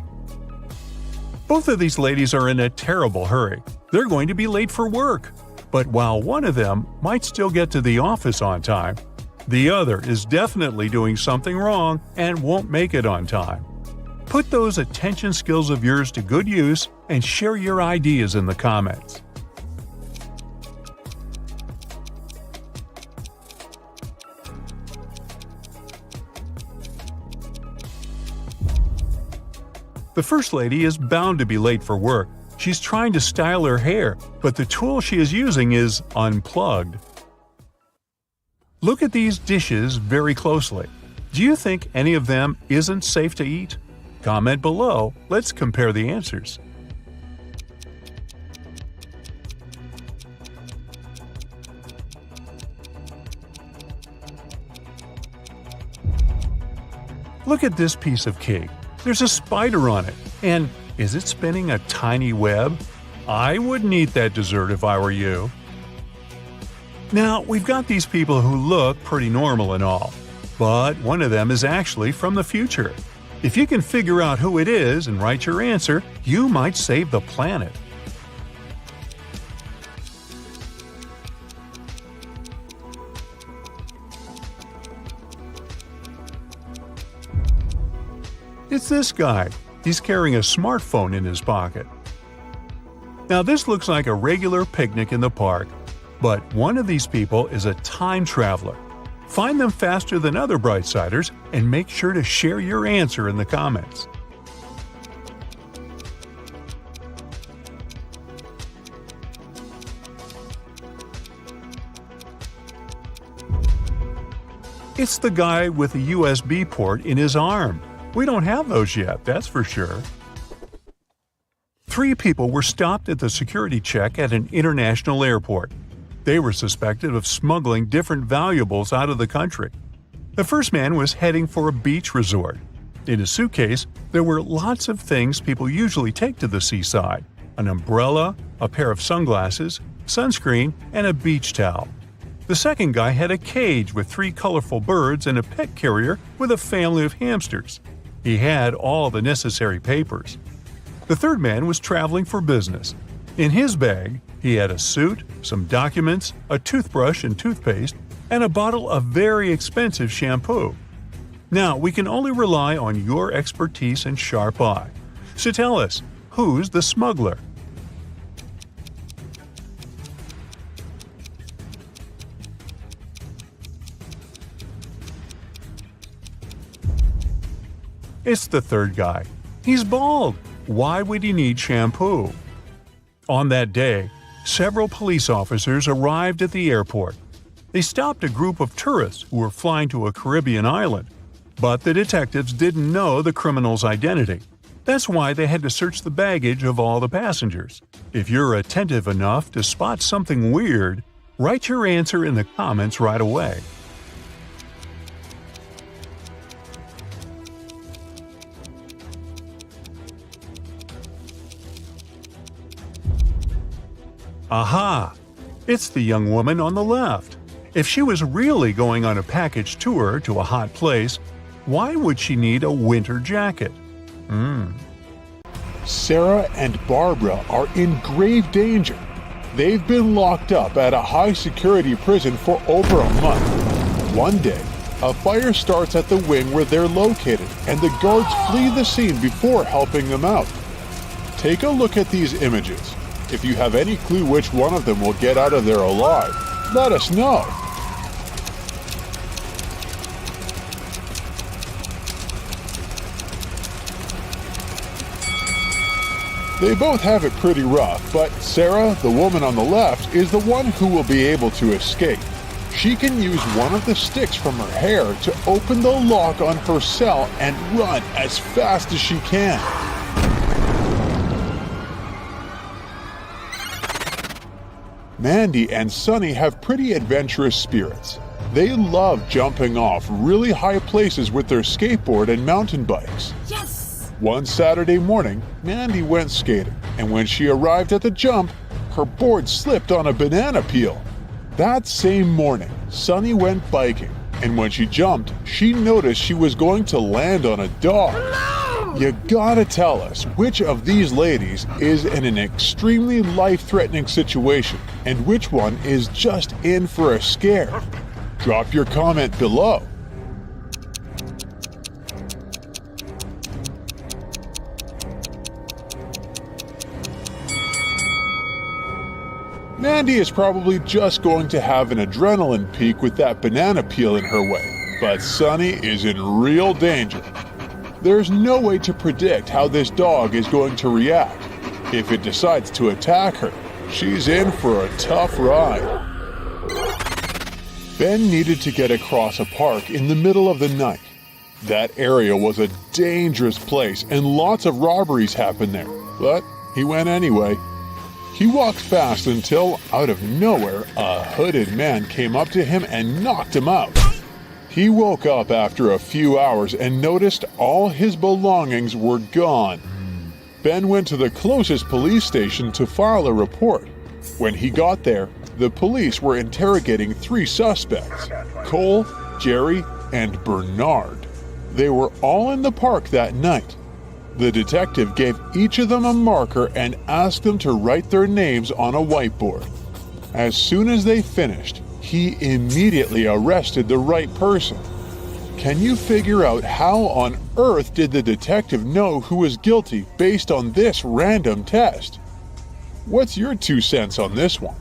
Both of these ladies are in a terrible hurry. They're going to be late for work. But while one of them might still get to the office on time, the other is definitely doing something wrong and won't make it on time. Put those attention skills of yours to good use and share your ideas in the comments. The first lady is bound to be late for work. She's trying to style her hair, but the tool she is using is unplugged. Look at these dishes very closely. Do you think any of them isn't safe to eat? Comment below. Let's compare the answers. Look at this piece of cake. There's a spider on it. And is it spinning a tiny web? I wouldn't eat that dessert if I were you. Now, we've got these people who look pretty normal and all, but one of them is actually from the future. If you can figure out who it is and write your answer, you might save the planet. It's this guy. He's carrying a smartphone in his pocket. Now this looks like a regular picnic in the park, but one of these people is a time traveler. Find them faster than other Brightsiders and make sure to share your answer in the comments. It's the guy with a USB port in his arm. We don't have those yet, that's for sure. 3 people were stopped at the security check at an international airport. They were suspected of smuggling different valuables out of the country. The first man was heading for a beach resort. In his suitcase, there were lots of things people usually take to the seaside: an umbrella, a pair of sunglasses, sunscreen, and a beach towel. The second guy had a cage with 3 colorful birds and a pet carrier with a family of hamsters. He had all the necessary papers. The third man was traveling for business. In his bag, he had a suit, some documents, a toothbrush and toothpaste, and a bottle of very expensive shampoo. Now, we can only rely on your expertise and sharp eye. So tell us, who's the smuggler? It's the third guy. He's bald. Why would he need shampoo? On that day, several police officers arrived at the airport. They stopped a group of tourists who were flying to a Caribbean island, but the detectives didn't know the criminal's identity. That's why they had to search the baggage of all the passengers. If you're attentive enough to spot something weird, write your answer in the comments right away. Aha! It's the young woman on the left. If she was really going on a package tour to a hot place, why would she need a winter jacket? Sarah and Barbara are in grave danger. They've been locked up at a high-security prison for over a month. One day, a fire starts at the wing where they're located, and the guards flee the scene before helping them out. Take a look at these images. If you have any clue which one of them will get out of there alive, let us know. They both have it pretty rough, but Sarah, the woman on the left, is the one who will be able to escape. She can use one of the sticks from her hair to open the lock on her cell and run as fast as she can. Mandy and Sunny have pretty adventurous spirits. They love jumping off really high places with their skateboard and mountain bikes. Yes! One Saturday morning, Mandy went skating, and when she arrived at the jump, her board slipped on a banana peel. That same morning, Sunny went biking, and when she jumped, she noticed she was going to land on a dog. No! You gotta tell us which of these ladies is in an extremely life-threatening situation, and which one is just in for a scare. Drop your comment below. Mandy is probably just going to have an adrenaline peak with that banana peel in her way, but Sunny is in real danger. There's no way to predict how this dog is going to react. If it decides to attack her, she's in for a tough ride. Ben needed to get across a park in the middle of the night. That area was a dangerous place and lots of robberies happened there, but he went anyway. He walked fast until, out of nowhere, a hooded man came up to him and knocked him out. He woke up after a few hours and noticed all his belongings were gone. Ben went to the closest police station to file a report. When he got there, the police were interrogating 3 suspects, Cole, Jerry, and Bernard. They were all in the park that night. The detective gave each of them a marker and asked them to write their names on a whiteboard. As soon as they finished, he immediately arrested the right person. Can you figure out how on earth did the detective know who was guilty based on this random test? What's your 2 cents on this one?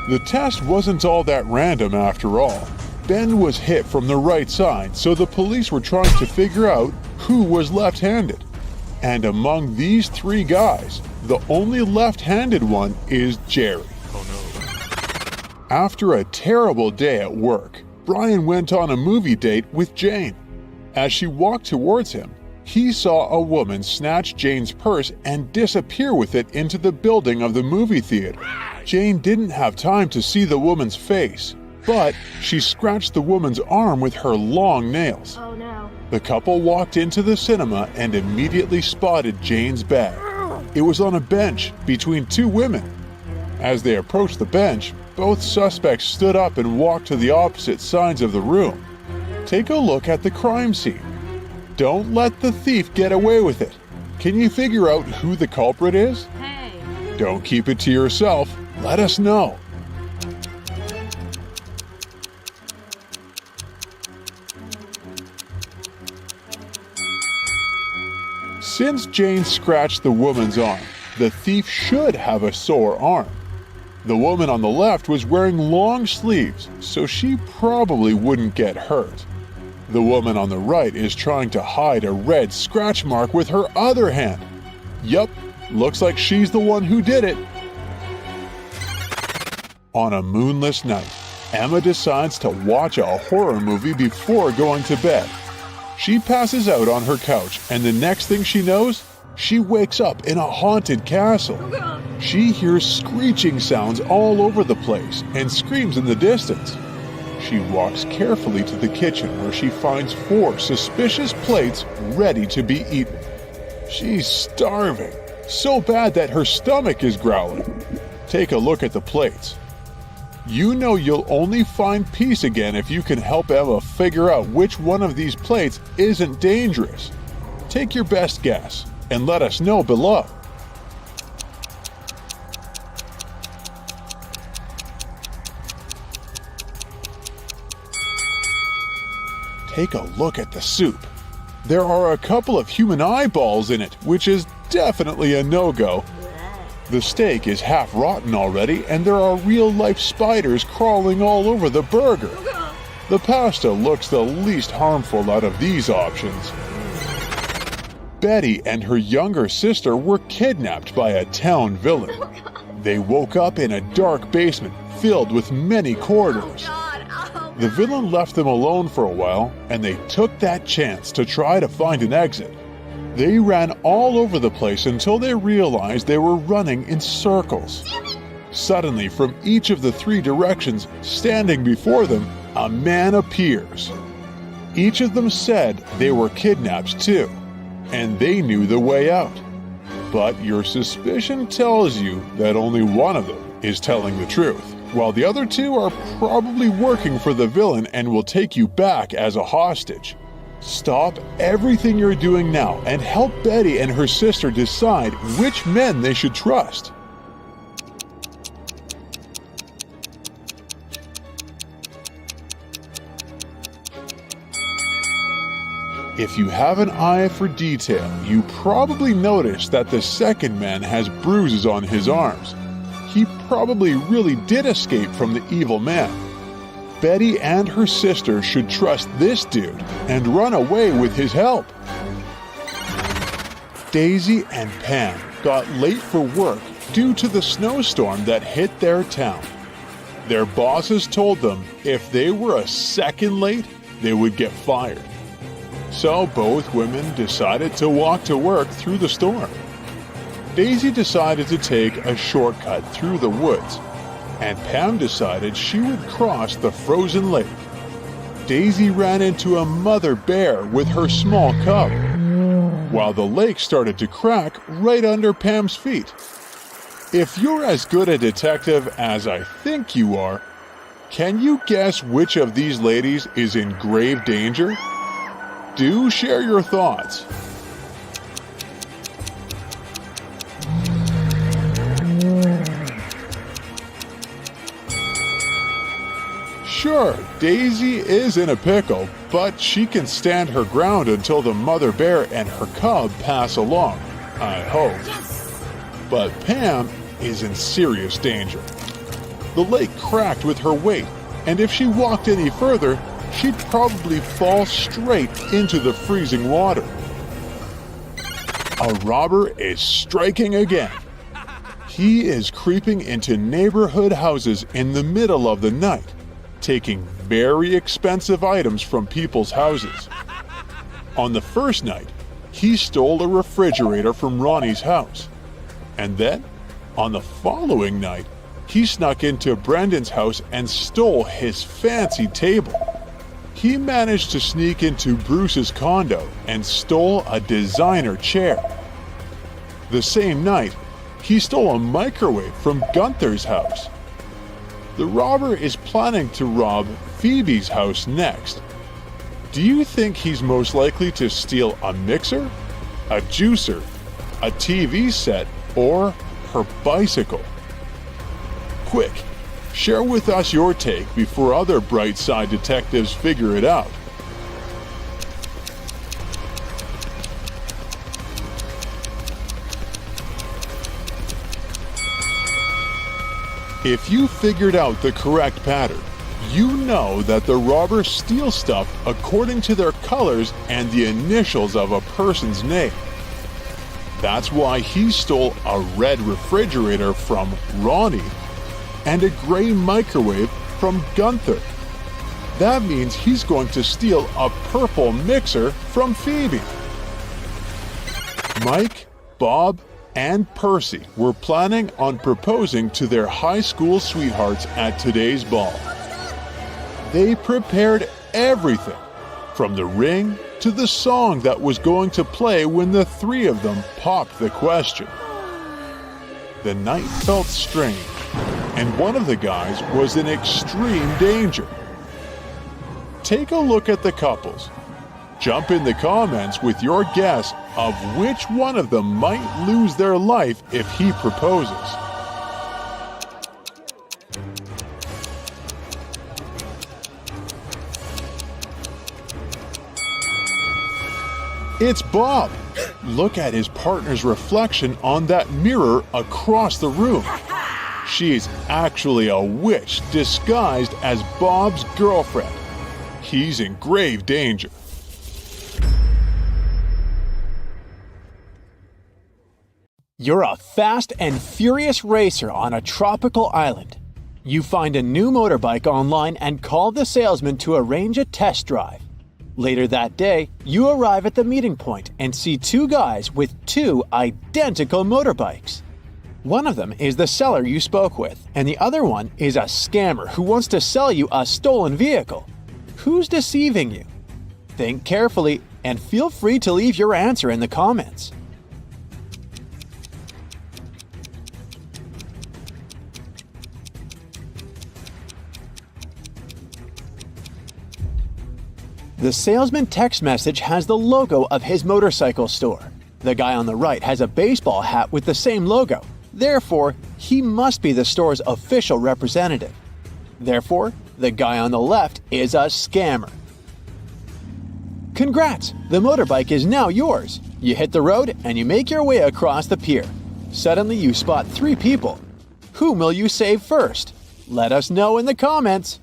The test wasn't all that random after all. Ben was hit from the right side, so the police were trying to figure out who was left-handed. And among these 3 guys, the only left-handed one is Jerry. After a terrible day at work, Brian went on a movie date with Jane. As she walked towards him, he saw a woman snatch Jane's purse and disappear with it into the building of the movie theater. Jane didn't have time to see the woman's face, but she scratched the woman's arm with her long nails. Oh no. The couple walked into the cinema and immediately spotted Jane's bag. It was on a bench between 2 women. As they approached the bench, both suspects stood up and walked to the opposite sides of the room. Take a look at the crime scene. Don't let the thief get away with it. Can you figure out who the culprit is? Hey. Don't keep it to yourself. Let us know. Since Jane scratched the woman's arm, the thief should have a sore arm. The woman on the left was wearing long sleeves, so she probably wouldn't get hurt. The woman on the right is trying to hide a red scratch mark with her other hand. Yup, looks like she's the one who did it. On a moonless night, Emma decides to watch a horror movie before going to bed. She passes out on her couch, and the next thing she knows, she wakes up in a haunted castle. Oh god. She hears screeching sounds all over the place and screams in the distance. She walks carefully to the kitchen where she finds 4 suspicious plates ready to be eaten. She's starving, so bad that her stomach is growling. Take a look at the plates. You know you'll only find peace again if you can help Emma figure out which one of these plates isn't dangerous. Take your best guess and let us know below. Take a look at the soup. There are a couple of human eyeballs in it, which is definitely a no-go. The steak is half rotten already, and there are real-life spiders crawling all over the burger. The pasta looks the least harmful out of these options. Betty and her younger sister were kidnapped by a town villain. They woke up in a dark basement filled with many corridors. The villain left them alone for a while, and they took that chance to try to find an exit. They ran all over the place until they realized they were running in circles. Suddenly, from each of the 3 directions, standing before them, a man appears. Each of them said they were kidnapped too, and they knew the way out. But your suspicion tells you that only one of them is telling the truth, while the other 2 are probably working for the villain and will take you back as a hostage. Stop everything you're doing now and help Betty and her sister decide which men they should trust. If you have an eye for detail, you probably noticed that the second man has bruises on his arms. He probably really did escape from the evil man. Betty and her sister should trust this dude and run away with his help. Daisy and Pam got late for work due to the snowstorm that hit their town. Their bosses told them if they were a second late, they would get fired. So both women decided to walk to work through the storm. Daisy decided to take a shortcut through the woods, and Pam decided she would cross the frozen lake. Daisy ran into a mother bear with her small cub, while the lake started to crack right under Pam's feet. If you're as good a detective as I think you are, can you guess which of these ladies is in grave danger? Do share your thoughts. Sure, Daisy is in a pickle, but she can stand her ground until the mother bear and her cub pass along, I hope. Yes. But Pam is in serious danger. The lake cracked with her weight, and if she walked any further, she'd probably fall straight into the freezing water. A robber is striking again. He is creeping into neighborhood houses in the middle of the night, taking very expensive items from people's houses. On the first night, he stole a refrigerator from Ronnie's house. And then, on the following night, he snuck into Brendan's house and stole his fancy table. He managed to sneak into Bruce's condo and stole a designer chair. The same night, he stole a microwave from Gunther's house. The robber is planning to rob Phoebe's house next. Do you think he's most likely to steal a mixer, a juicer, a TV set, or her bicycle? Quick, share with us your take before other bright side detectives figure it out. If you figured out the correct pattern, you know that the robbers steal stuff according to their colors and the initials of a person's name. That's why he stole a red refrigerator from Ronnie and a gray microwave from Gunther. That means he's going to steal a purple mixer from Phoebe. Mike, Bob, and Percy were planning on proposing to their high school sweethearts at today's ball. They prepared everything, from the ring to the song that was going to play when the three of them popped the question. The night felt strange, and one of the guys was in extreme danger. Take a look at the couples. Jump in the comments with your guess of which one of them might lose their life if he proposes. It's Bob. Look at his partner's reflection on that mirror across the room. She's actually a witch disguised as Bob's girlfriend. He's in grave danger. You're a fast and furious racer on a tropical island. You find a new motorbike online and call the salesman to arrange a test drive. Later that day, you arrive at the meeting point and see two guys with two identical motorbikes. One of them is the seller you spoke with, and the other one is a scammer who wants to sell you a stolen vehicle. Who's deceiving you? Think carefully and feel free to leave your answer in the comments. The salesman text message has the logo of his motorcycle store. The guy on the right has a baseball hat with the same logo. Therefore, he must be the store's official representative. Therefore, the guy on the left is a scammer. Congrats! The motorbike is now yours. You hit the road and you make your way across the pier. Suddenly you spot three people. Whom will you save first? Let us know in the comments.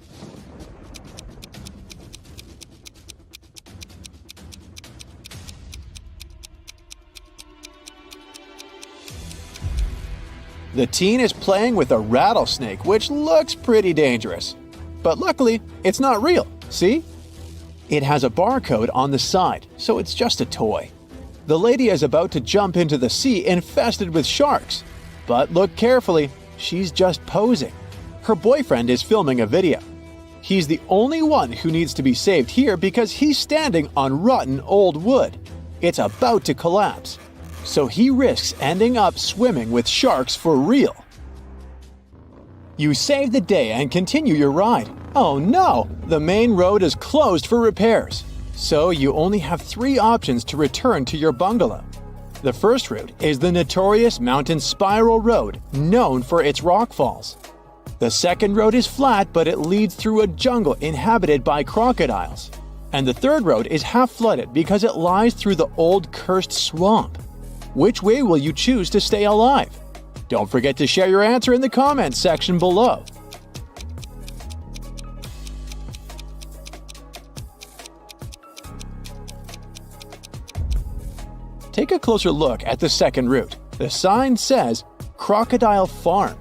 The teen is playing with a rattlesnake, which looks pretty dangerous. But luckily, it's not real, see? It has a barcode on the side, so it's just a toy. The lady is about to jump into the sea infested with sharks. But look carefully, she's just posing. Her boyfriend is filming a video. He's the only one who needs to be saved here because he's standing on rotten old wood. It's about to collapse. So he risks ending up swimming with sharks for real. You save the day and continue your ride. Oh no! The main road is closed for repairs. So you only have three options to return to your bungalow. The first route is the notorious mountain spiral road, known for its rockfalls. The second road is flat, but it leads through a jungle inhabited by crocodiles. And the third road is half flooded because it lies through the old cursed swamp. Which way will you choose to stay alive? Don't forget to share your answer in the comments section below. Take a closer look at the second route. The sign says Crocodile Farm.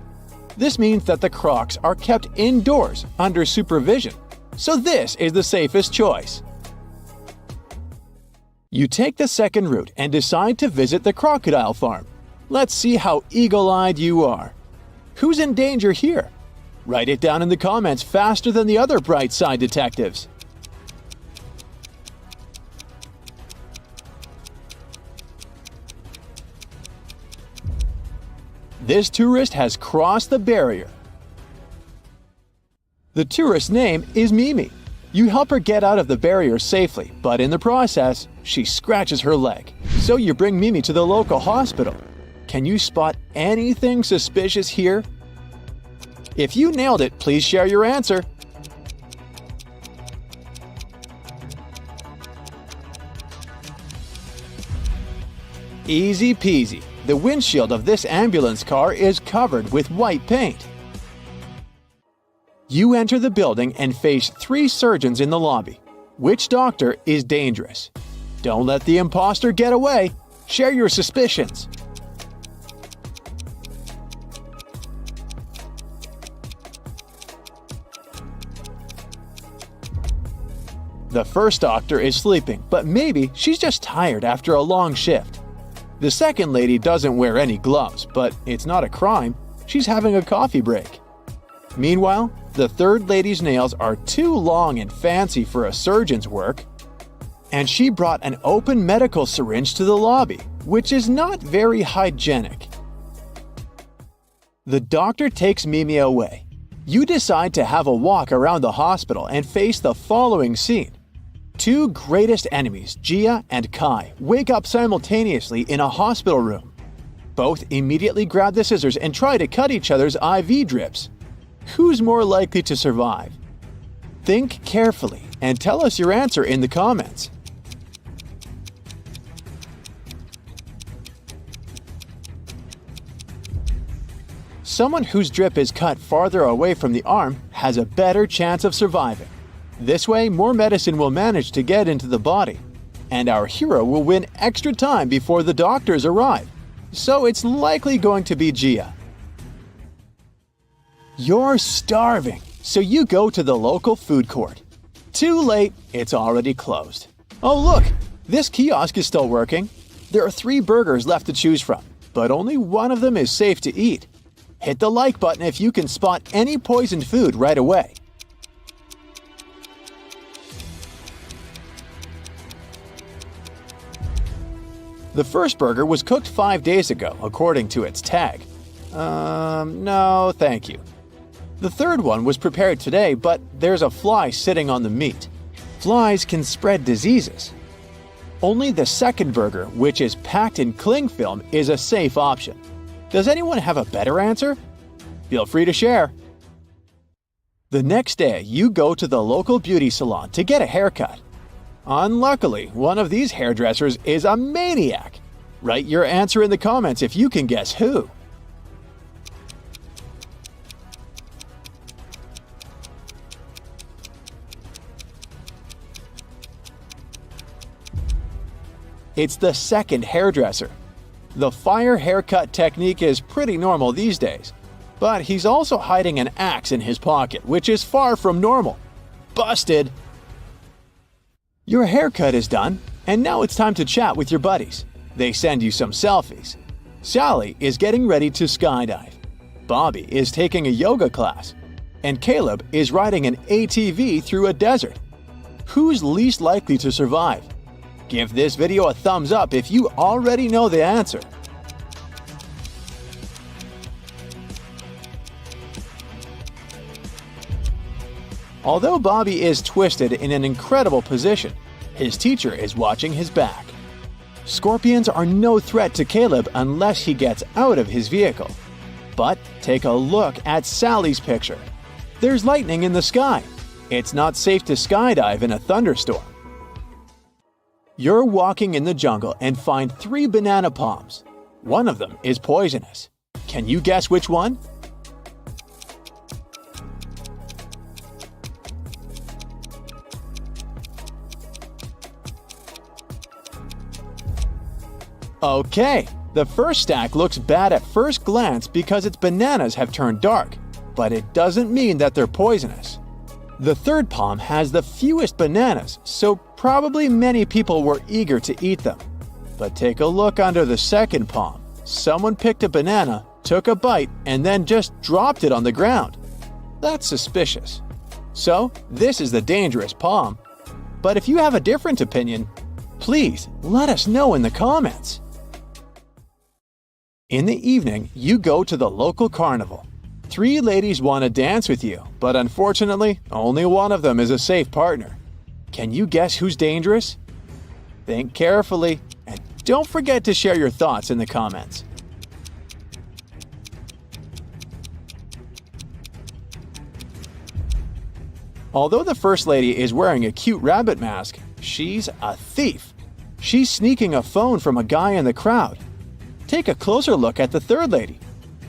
This means that the crocs are kept indoors under supervision. So this is the safest choice. You take the second route and decide to visit the crocodile farm. Let's see how eagle-eyed you are. Who's in danger here? Write it down in the comments faster than the other bright side detectives. This tourist has crossed the barrier. The tourist's name is Mimi. You help her get out of the barrier safely, but in the process, she scratches her leg. So you bring Mimi to the local hospital. Can you spot anything suspicious here? If you nailed it, please share your answer. Easy peasy. The windshield of this ambulance car is covered with white paint. You enter the building and face three surgeons in the lobby. Which doctor is dangerous? Don't let the imposter get away. Share your suspicions. The first doctor is sleeping, but maybe she's just tired after a long shift. The second lady doesn't wear any gloves, but it's not a crime. She's having a coffee break. Meanwhile, The third lady's nails are too long and fancy for a surgeon's work. And she brought an open medical syringe to the lobby, which is not very hygienic. The doctor takes Mimi away. You decide to have a walk around the hospital and face the following scene. Two greatest enemies, Gia and Kai, wake up simultaneously in a hospital room. Both immediately grab the scissors and try to cut each other's IV drips. Who's more likely to survive? Think carefully and tell us your answer in the comments. Someone whose drip is cut farther away from the arm has a better chance of surviving. This way, more medicine will manage to get into the body, and our hero will win extra time before the doctors arrive. So it's likely going to be Gia. You're starving, so you go to the local food court. Too late, it's already closed. Oh look, this kiosk is still working. There are 3 burgers left to choose from, but only one of them is safe to eat. Hit the like button if you can spot any poisoned food right away. The first burger was cooked 5 days ago, according to its tag. No, thank you. The third one was prepared today, but there's a fly sitting on the meat. Flies can spread diseases. Only the second burger, which is packed in cling film, is a safe option. Does anyone have a better answer? Feel free to share. The next day, you go to the local beauty salon to get a haircut. Unluckily, one of these hairdressers is a maniac. Write your answer in the comments if you can guess who. It's the second hairdresser. The fire haircut technique is pretty normal these days, but he's also hiding an axe in his pocket, which is far from normal. Busted! Your haircut is done, and now it's time to chat with your buddies. They send you some selfies. Sally is getting ready to skydive. Bobby is taking a yoga class. And Caleb is riding an ATV through a desert. Who's least likely to survive? Give this video a thumbs up if you already know the answer. Although Bobby is twisted in an incredible position, his teacher is watching his back. Scorpions are no threat to Caleb unless he gets out of his vehicle. But take a look at Sally's picture. There's lightning in the sky. It's not safe to skydive in a thunderstorm. You're walking in the jungle and find 3 banana palms. One of them is poisonous. Can you guess which one? Okay, the first stack looks bad at first glance because its bananas have turned dark, but it doesn't mean that they're poisonous. The third palm has the fewest bananas, so probably many people were eager to eat them. But take a look under the second palm. Someone picked a banana, took a bite, and then just dropped it on the ground. That's suspicious. So, this is the dangerous palm. But if you have a different opinion, please let us know in the comments. In the evening, you go to the local carnival. 3 ladies want to dance with you, but unfortunately, only one of them is a safe partner. Can you guess who's dangerous? Think carefully, and don't forget to share your thoughts in the comments. Although the first lady is wearing a cute rabbit mask, she's a thief. She's sneaking a phone from a guy in the crowd. Take a closer look at the third lady.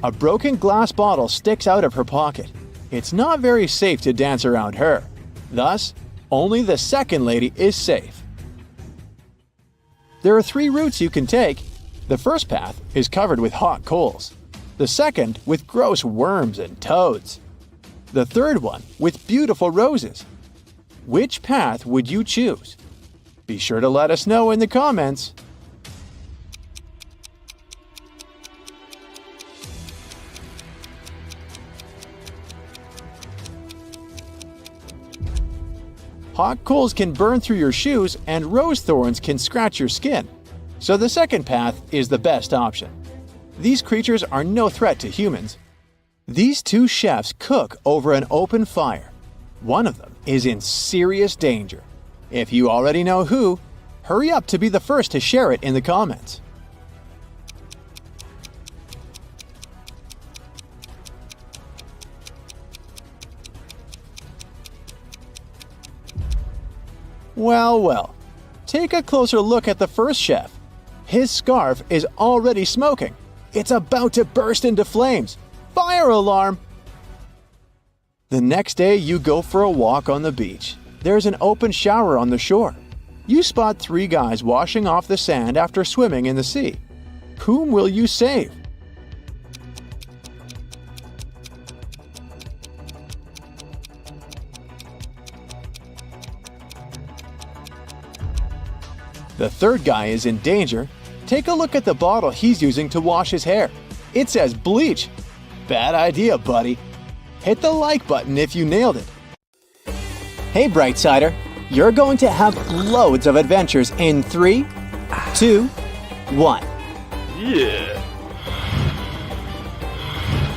A broken glass bottle sticks out of her pocket. It's not very safe to dance around her. Thus, only the second lady is safe. There are 3 routes you can take. The first path is covered with hot coals. The second with gross worms and toads. The third one with beautiful roses. Which path would you choose? Be sure to let us know in the comments. Hot coals can burn through your shoes and rose thorns can scratch your skin. So the second path is the best option. These creatures are no threat to humans. These two chefs cook over an open fire. One of them is in serious danger. If you already know who, hurry up to be the first to share it in the comments. Well, well, take a closer look at the first chef. His scarf is already smoking. It's about to burst into flames. Fire alarm! The next day you go for a walk on the beach. There's an open shower on the shore. You spot 3 guys washing off the sand after swimming in the sea. Whom will you save? The third guy is in danger. Take a look at the bottle he's using to wash his hair. It says bleach. Bad idea, buddy. Hit the like button if you nailed it. Hey, Brightsider, you're going to have loads of adventures in 3, 2, 1. Yeah.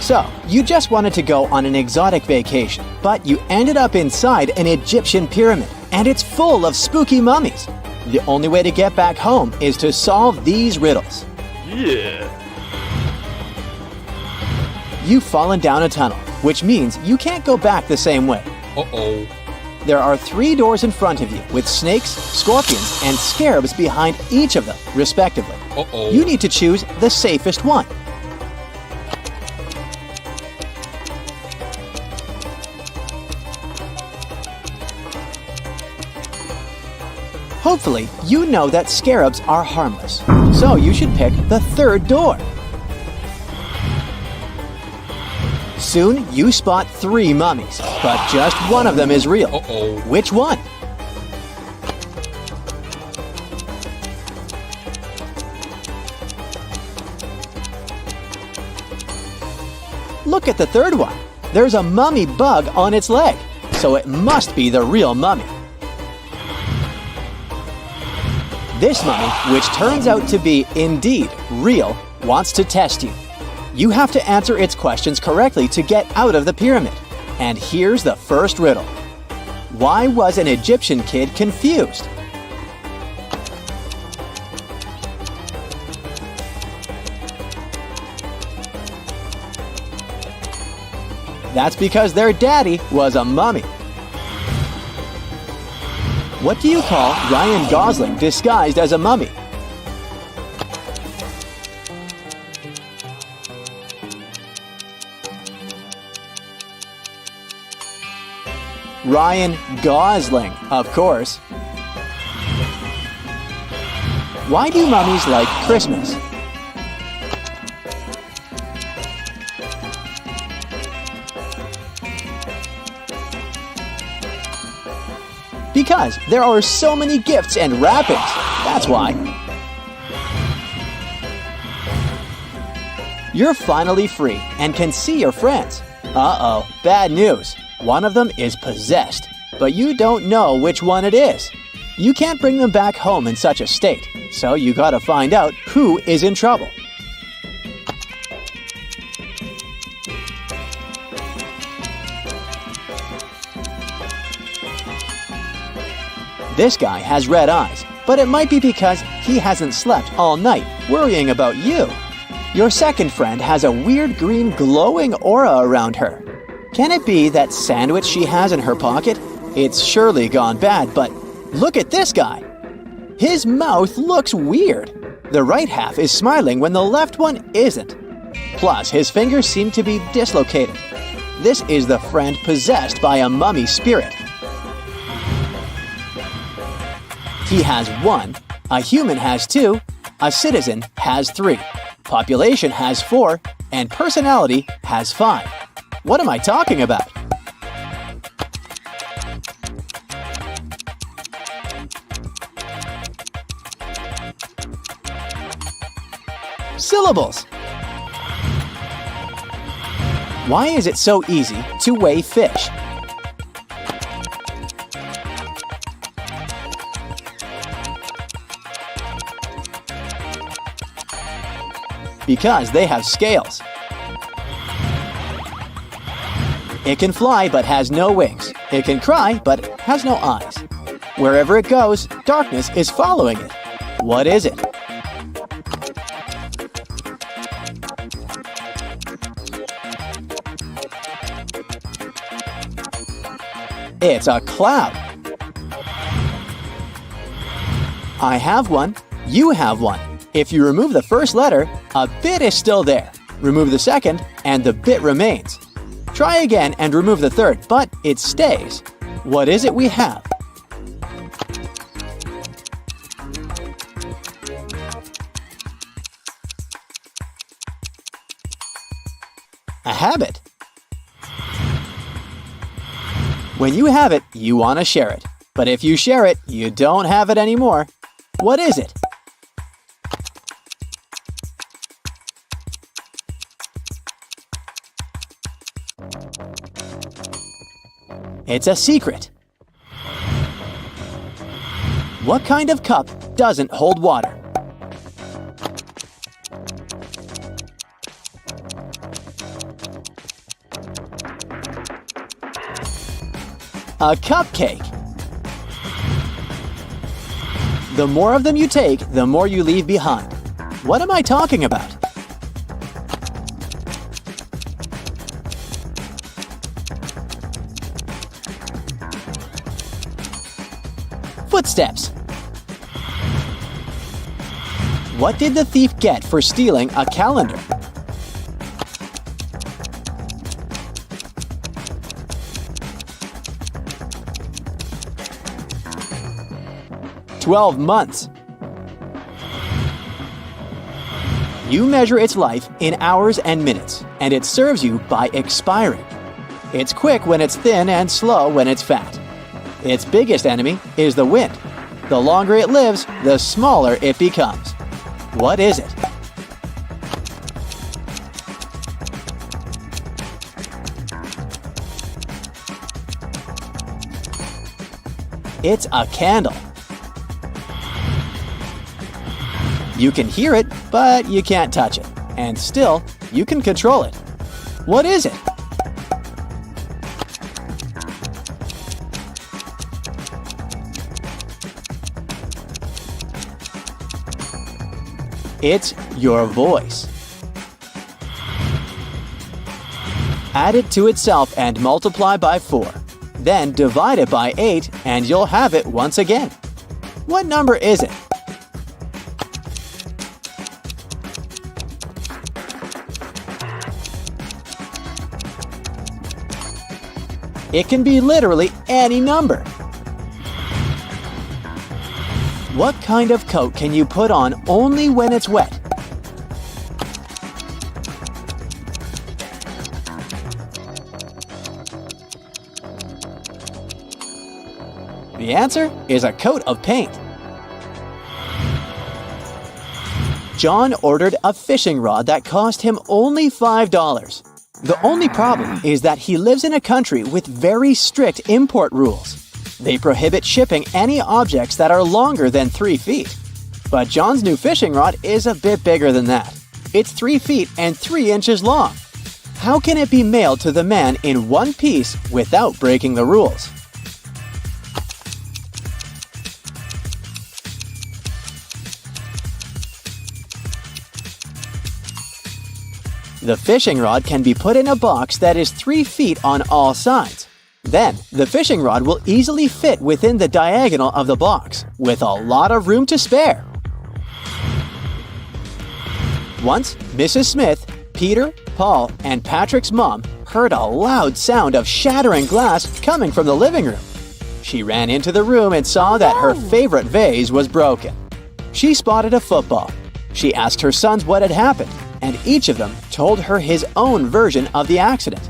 So, you just wanted to go on an exotic vacation, but you ended up inside an Egyptian pyramid, and it's full of spooky mummies. The only way to get back home is to solve these riddles. Yeah. You've fallen down a tunnel, which means you can't go back the same way. Uh-oh. There are 3 doors in front of you with snakes, scorpions, and scarabs behind each of them, respectively. Uh-oh. You need to choose the safest one. Hopefully, you know that scarabs are harmless, so you should pick the 3rd door. Soon, you spot 3 mummies, but just one of them is real. Uh-oh. Which one? Look at the 3rd one. There's a mummy bug on its leg, so it must be the real mummy. This mummy, which turns out to be indeed real, wants to test you. You have to answer its questions correctly to get out of the pyramid. And here's the first riddle. Why was an Egyptian kid confused? That's because their daddy was a mummy. What do you call Ryan Gosling disguised as a mummy? Ryan Gosling, of course. Why do mummies like Christmas? Because there are so many gifts and wrappings. That's why. You're finally free and can see your friends. Uh-oh, bad news. One of them is possessed, but you don't know which one it is. You can't bring them back home in such a state, so you gotta find out who is in trouble. This guy has red eyes, but it might be because he hasn't slept all night worrying about you. Your second friend has a weird green glowing aura around her. Can it be that sandwich she has in her pocket? It's surely gone bad, but look at this guy. His mouth looks weird. The right half is smiling when the left one isn't. Plus, his fingers seem to be dislocated. This is the friend possessed by a mummy spirit. He has 1, a human has 2, a citizen has 3, population has 4, and personality has 5. What am I talking about? Syllables. Why is it so easy to weigh fish? because they have scales. It can fly but has no wings. It can cry but has no eyes. Wherever it goes, darkness is following it. What is it? It's a cloud. I have one. You have one. If you remove the first letter, a bit is still there. Remove the second, and the bit remains. Try again and remove the third, but it stays. What is it we have? A habit. When you have it, you want to share it. But if you share it, you don't have it anymore. What is it? It's a secret. What kind of cup doesn't hold water? A cupcake. The more of them you take, the more you leave behind. What am I talking about? Footsteps. What did the thief get for stealing a calendar? "12 months. You measure its life in hours and minutes, and it serves you by expiring. It's quick when it's thin and slow when it's fat. Its biggest enemy is the wind. The longer it lives, the smaller it becomes. What is it? It's a candle. You can hear it, but you can't touch it. And still, you can control it. What is it? It's your voice. Add it to itself and multiply by 4. Then divide it by 8 and you'll have it once again. What number is it? It can be literally any number. What kind of coat can you put on only when it's wet? The answer is a coat of paint. John ordered a fishing rod that cost him only $5. The only problem is that he lives in a country with very strict import rules. They prohibit shipping any objects that are longer than 3 feet. But John's new fishing rod is a bit bigger than that. It's 3 feet and 3 inches long. How can it be mailed to the man in one piece without breaking the rules? The fishing rod can be put in a box that is 3 feet on all sides. Then, the fishing rod will easily fit within the diagonal of the box, with a lot of room to spare. Once, Mrs. Smith, Peter, Paul, and Patrick's mom heard a loud sound of shattering glass coming from the living room. She ran into the room and saw that her favorite vase was broken. She spotted a football. She asked her sons what had happened, and each of them told her his own version of the accident.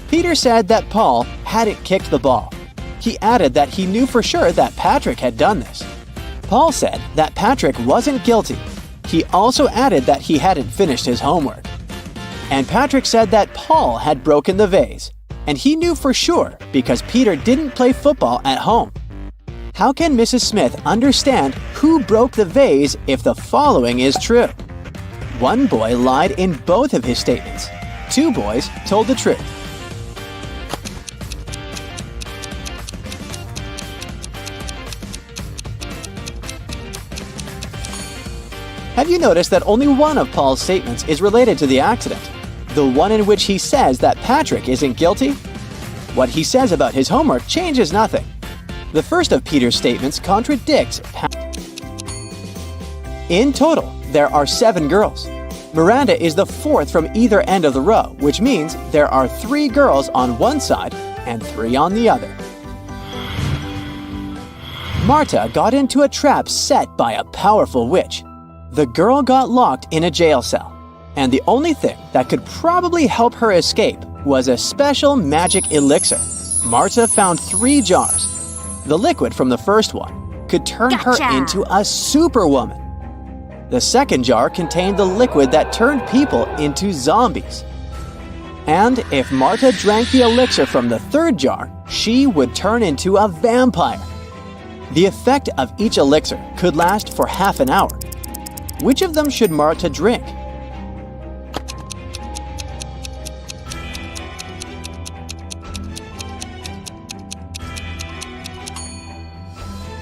Peter said that Paul hadn't kicked the ball. He added that he knew for sure that Patrick had done this. Paul said that Patrick wasn't guilty. He also added that he hadn't finished his homework. And Patrick said that Paul had broken the vase, and he knew for sure because Peter didn't play football at home. How can Mrs. Smith understand who broke the vase if the following is true? One boy lied in both of his statements. Two boys told the truth. Have you noticed that only one of Paul's statements is related to the accident? The one in which he says that Patrick isn't guilty? What he says about his homework changes nothing. The first of Peter's statements contradicts In total, there are 7 girls. Miranda is the 4th from either end of the row, which means there are 3 girls on one side and 3 on the other. Marta got into a trap set by a powerful witch. The girl got locked in a jail cell, and the only thing that could probably help her escape was a special magic elixir. Marta found 3 jars. The liquid from the first one could turn her into a superwoman. The second jar contained the liquid that turned people into zombies. And if Marta drank the elixir from the third jar, she would turn into a vampire. The effect of each elixir could last for half an hour. Which of them should Marta drink?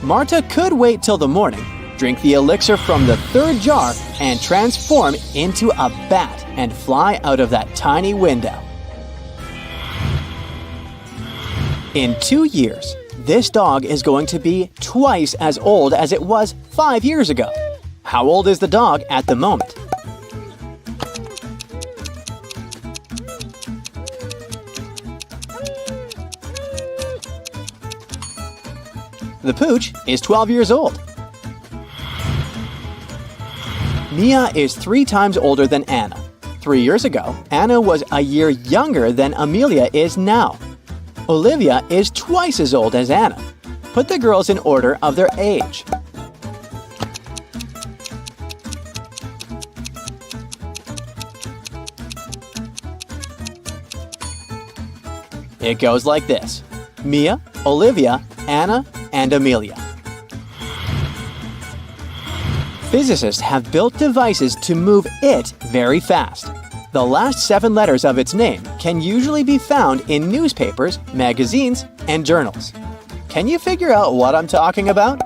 Marta could wait till the morning, drink the elixir from the third jar, and transform into a bat and fly out of that tiny window. In 2 years, this dog is going to be twice as old as it was 5 years ago. How old is the dog at the moment? The pooch is 12 years old. Mia is 3 times older than Anna. 3 years ago, Anna was a year younger than Amelia is now. Olivia is twice as old as Anna. Put the girls in order of their age. It goes like this: Mia, Olivia, Anna, and Amelia. Physicists have built devices to move it very fast. The last 7 letters of its name can usually be found in newspapers, magazines, and journals. Can you figure out what I'm talking about?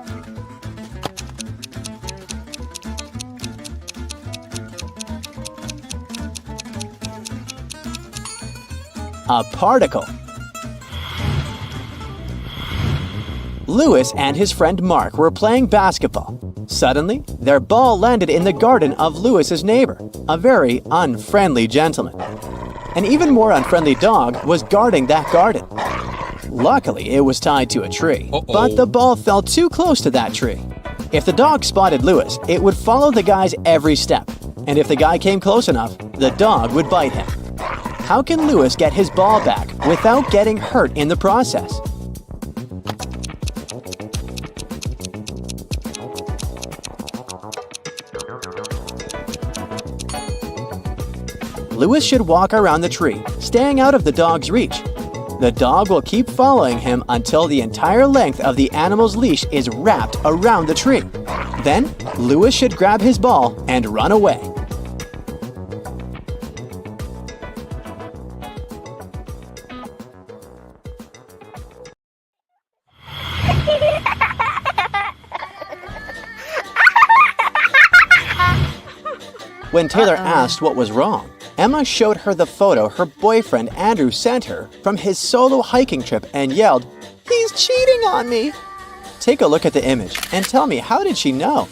A particle. Lewis and his friend Mark were playing basketball. Suddenly, their ball landed in the garden of Lewis's neighbor, a very unfriendly gentleman. An even more unfriendly dog was guarding that garden. Luckily, it was tied to a tree, but the ball fell too close to that tree. If the dog spotted Lewis, it would follow the guy's every step, and if the guy came close enough, the dog would bite him. How can Lewis get his ball back without getting hurt in the process? Lewis should walk around the tree, staying out of the dog's reach. The dog will keep following him until the entire length of the animal's leash is wrapped around the tree. Then, Lewis should grab his ball and run away. When Taylor asked what was wrong, Emma showed her the photo her boyfriend Andrew sent her from his solo hiking trip and yelled, "He's cheating on me!" Take a look at the image and tell me, how did she know?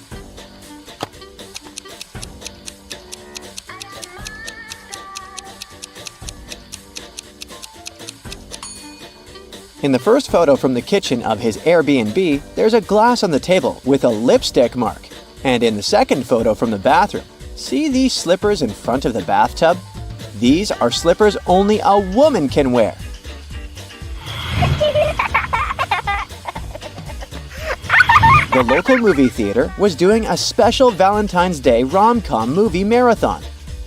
In the first photo from the kitchen of his Airbnb, there's a glass on the table with a lipstick mark. And in the second photo from the bathroom, see these slippers in front of the bathtub? These are slippers only a woman can wear. The local movie theater was doing a special Valentine's Day rom-com movie marathon,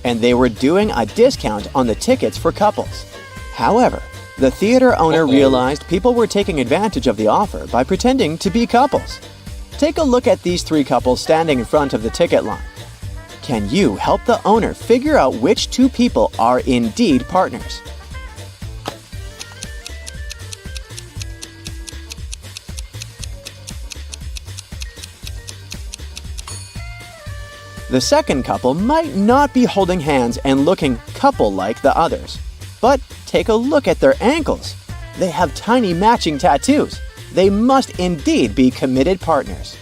and they were doing a discount on the tickets for couples. However, the theater owner realized people were taking advantage of the offer by pretending to be couples. Take a look at these 3 couples standing in front of the ticket line. can you help the owner figure out which two people are indeed partners? The second couple might not be holding hands and looking couple-like the others. But take a look at their ankles. They have tiny matching tattoos. They must indeed be committed partners.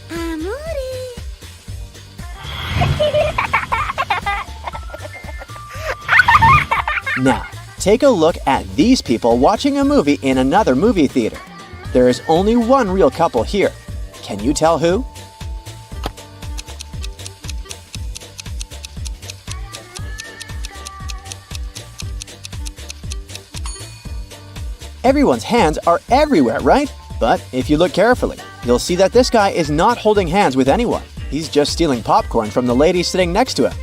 Now, take a look at these people watching a movie in another movie theater. There is only one real couple here. Can you tell who? Everyone's hands are everywhere, right? But if you look carefully, you'll see that this guy is not holding hands with anyone. He's just stealing popcorn from the lady sitting next to him.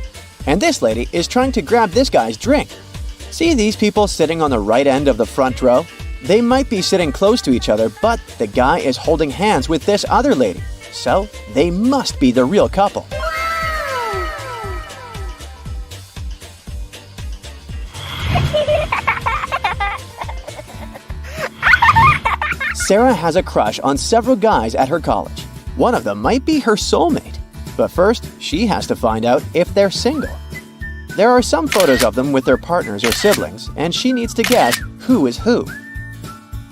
And this lady is trying to grab this guy's drink. See these people sitting on the right end of the front row? They might be sitting close to each other, but the guy is holding hands with this other lady. So they must be the real couple. Sarah has a crush on several guys at her college. One of them might be her soulmate. But first, she has to find out if they're single. There are some photos of them with their partners or siblings, and she needs to guess who is who.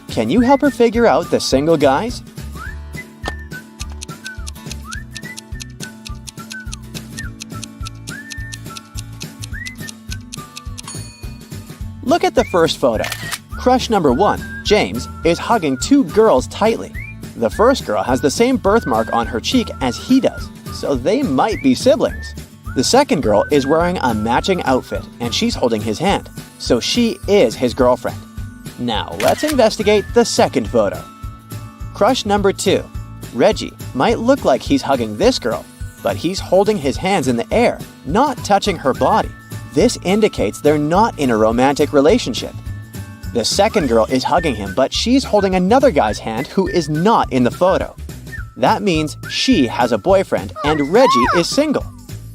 Can you help her figure out the single guys? Look at the first photo. Crush number 1, James, is hugging two girls tightly. The first girl has the same birthmark on her cheek as he does, so they might be siblings. The second girl is wearing a matching outfit, and she's holding his hand, so she is his girlfriend. Now, let's investigate the second photo. Crush number 2, Reggie, might look like he's hugging this girl, but he's holding his hands in the air, not touching her body. This indicates they're not in a romantic relationship. The second girl is hugging him, but she's holding another guy's hand who is not in the photo. That means she has a boyfriend and Reggie is single.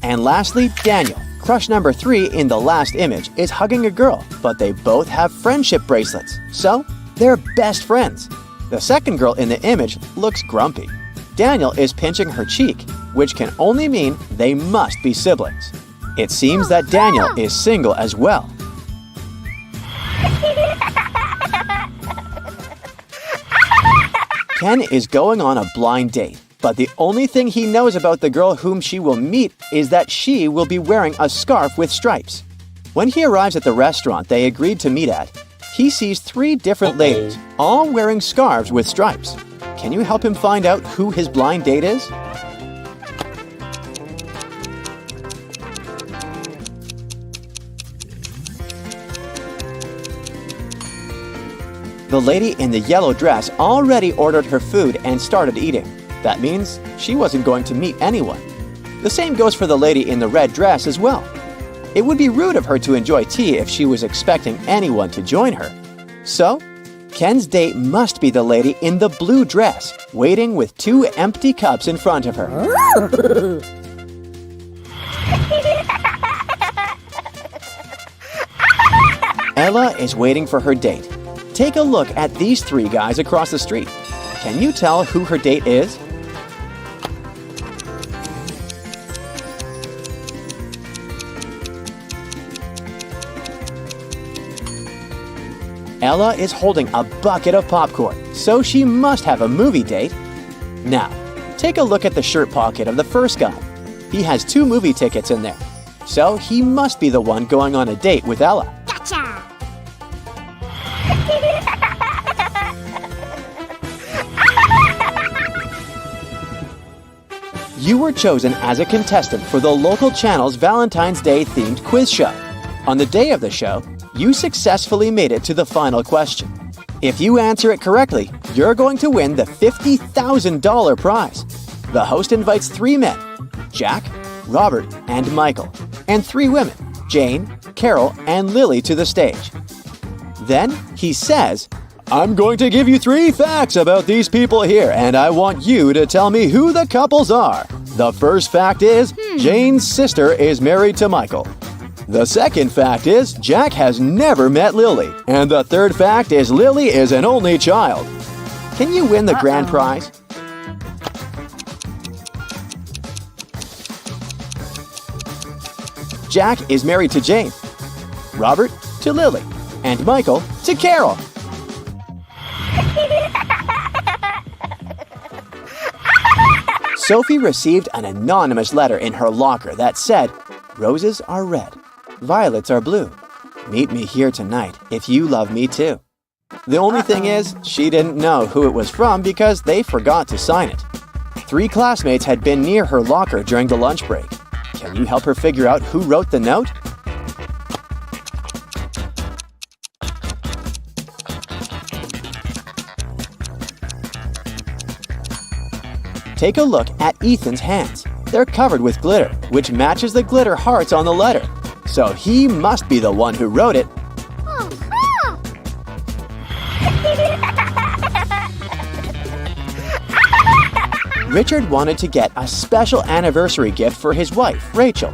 And lastly, Daniel, crush number 3 in the last image, is hugging a girl, but they both have friendship bracelets, so they're best friends. The second girl in the image looks grumpy. Daniel is pinching her cheek, which can only mean they must be siblings. It seems that Daniel is single as well. Ken is going on a blind date, but the only thing he knows about the girl whom she will meet is that she will be wearing a scarf with stripes. When he arrives at the restaurant they agreed to meet at, he sees 3 different ladies, all wearing scarves with stripes. Can you help him find out who his blind date is? The lady in the yellow dress already ordered her food and started eating. That means she wasn't going to meet anyone. The same goes for the lady in the red dress as well. It would be rude of her to enjoy tea if she was expecting anyone to join her. So, Ken's date must be the lady in the blue dress, waiting with 2 empty cups in front of her. Ella is waiting for her date. Take a look at these 3 guys across the street. Can you tell who her date is? Ella is holding a bucket of popcorn, so she must have a movie date. Now, take a look at the shirt pocket of the first guy. He has 2 movie tickets in there, so he must be the one going on a date with Ella. Gotcha! You were chosen as a contestant for the local channel's Valentine's Day themed quiz show. On the day of the show, you successfully made it to the final question. If you answer it correctly, you're going to win the $50,000 prize. The host invites 3 men, Jack, Robert, and Michael, and 3 women, Jane, Carol, and Lily, to the stage. Then he says, "I'm going to give you 3 facts about these people here, and I want you to tell me who the couples are. The first fact is Jane's sister is married to Michael. The second fact is Jack has never met Lily. And the third fact is Lily is an only child. Can you win the grand prize? Jack is married to Jane, Robert to Lily, and Michael to Carol. Sophie received an anonymous letter in her locker that said, "Roses are red, violets are blue. Meet me here tonight if you love me too." The only thing is, she didn't know who it was from because they forgot to sign it. 3 classmates had been near her locker during the lunch break. Can you help her figure out who wrote the note? Take a look at Ethan's hands. They're covered with glitter, which matches the glitter hearts on the letter. So he must be the one who wrote it. Richard wanted to get a special anniversary gift for his wife, Rachel.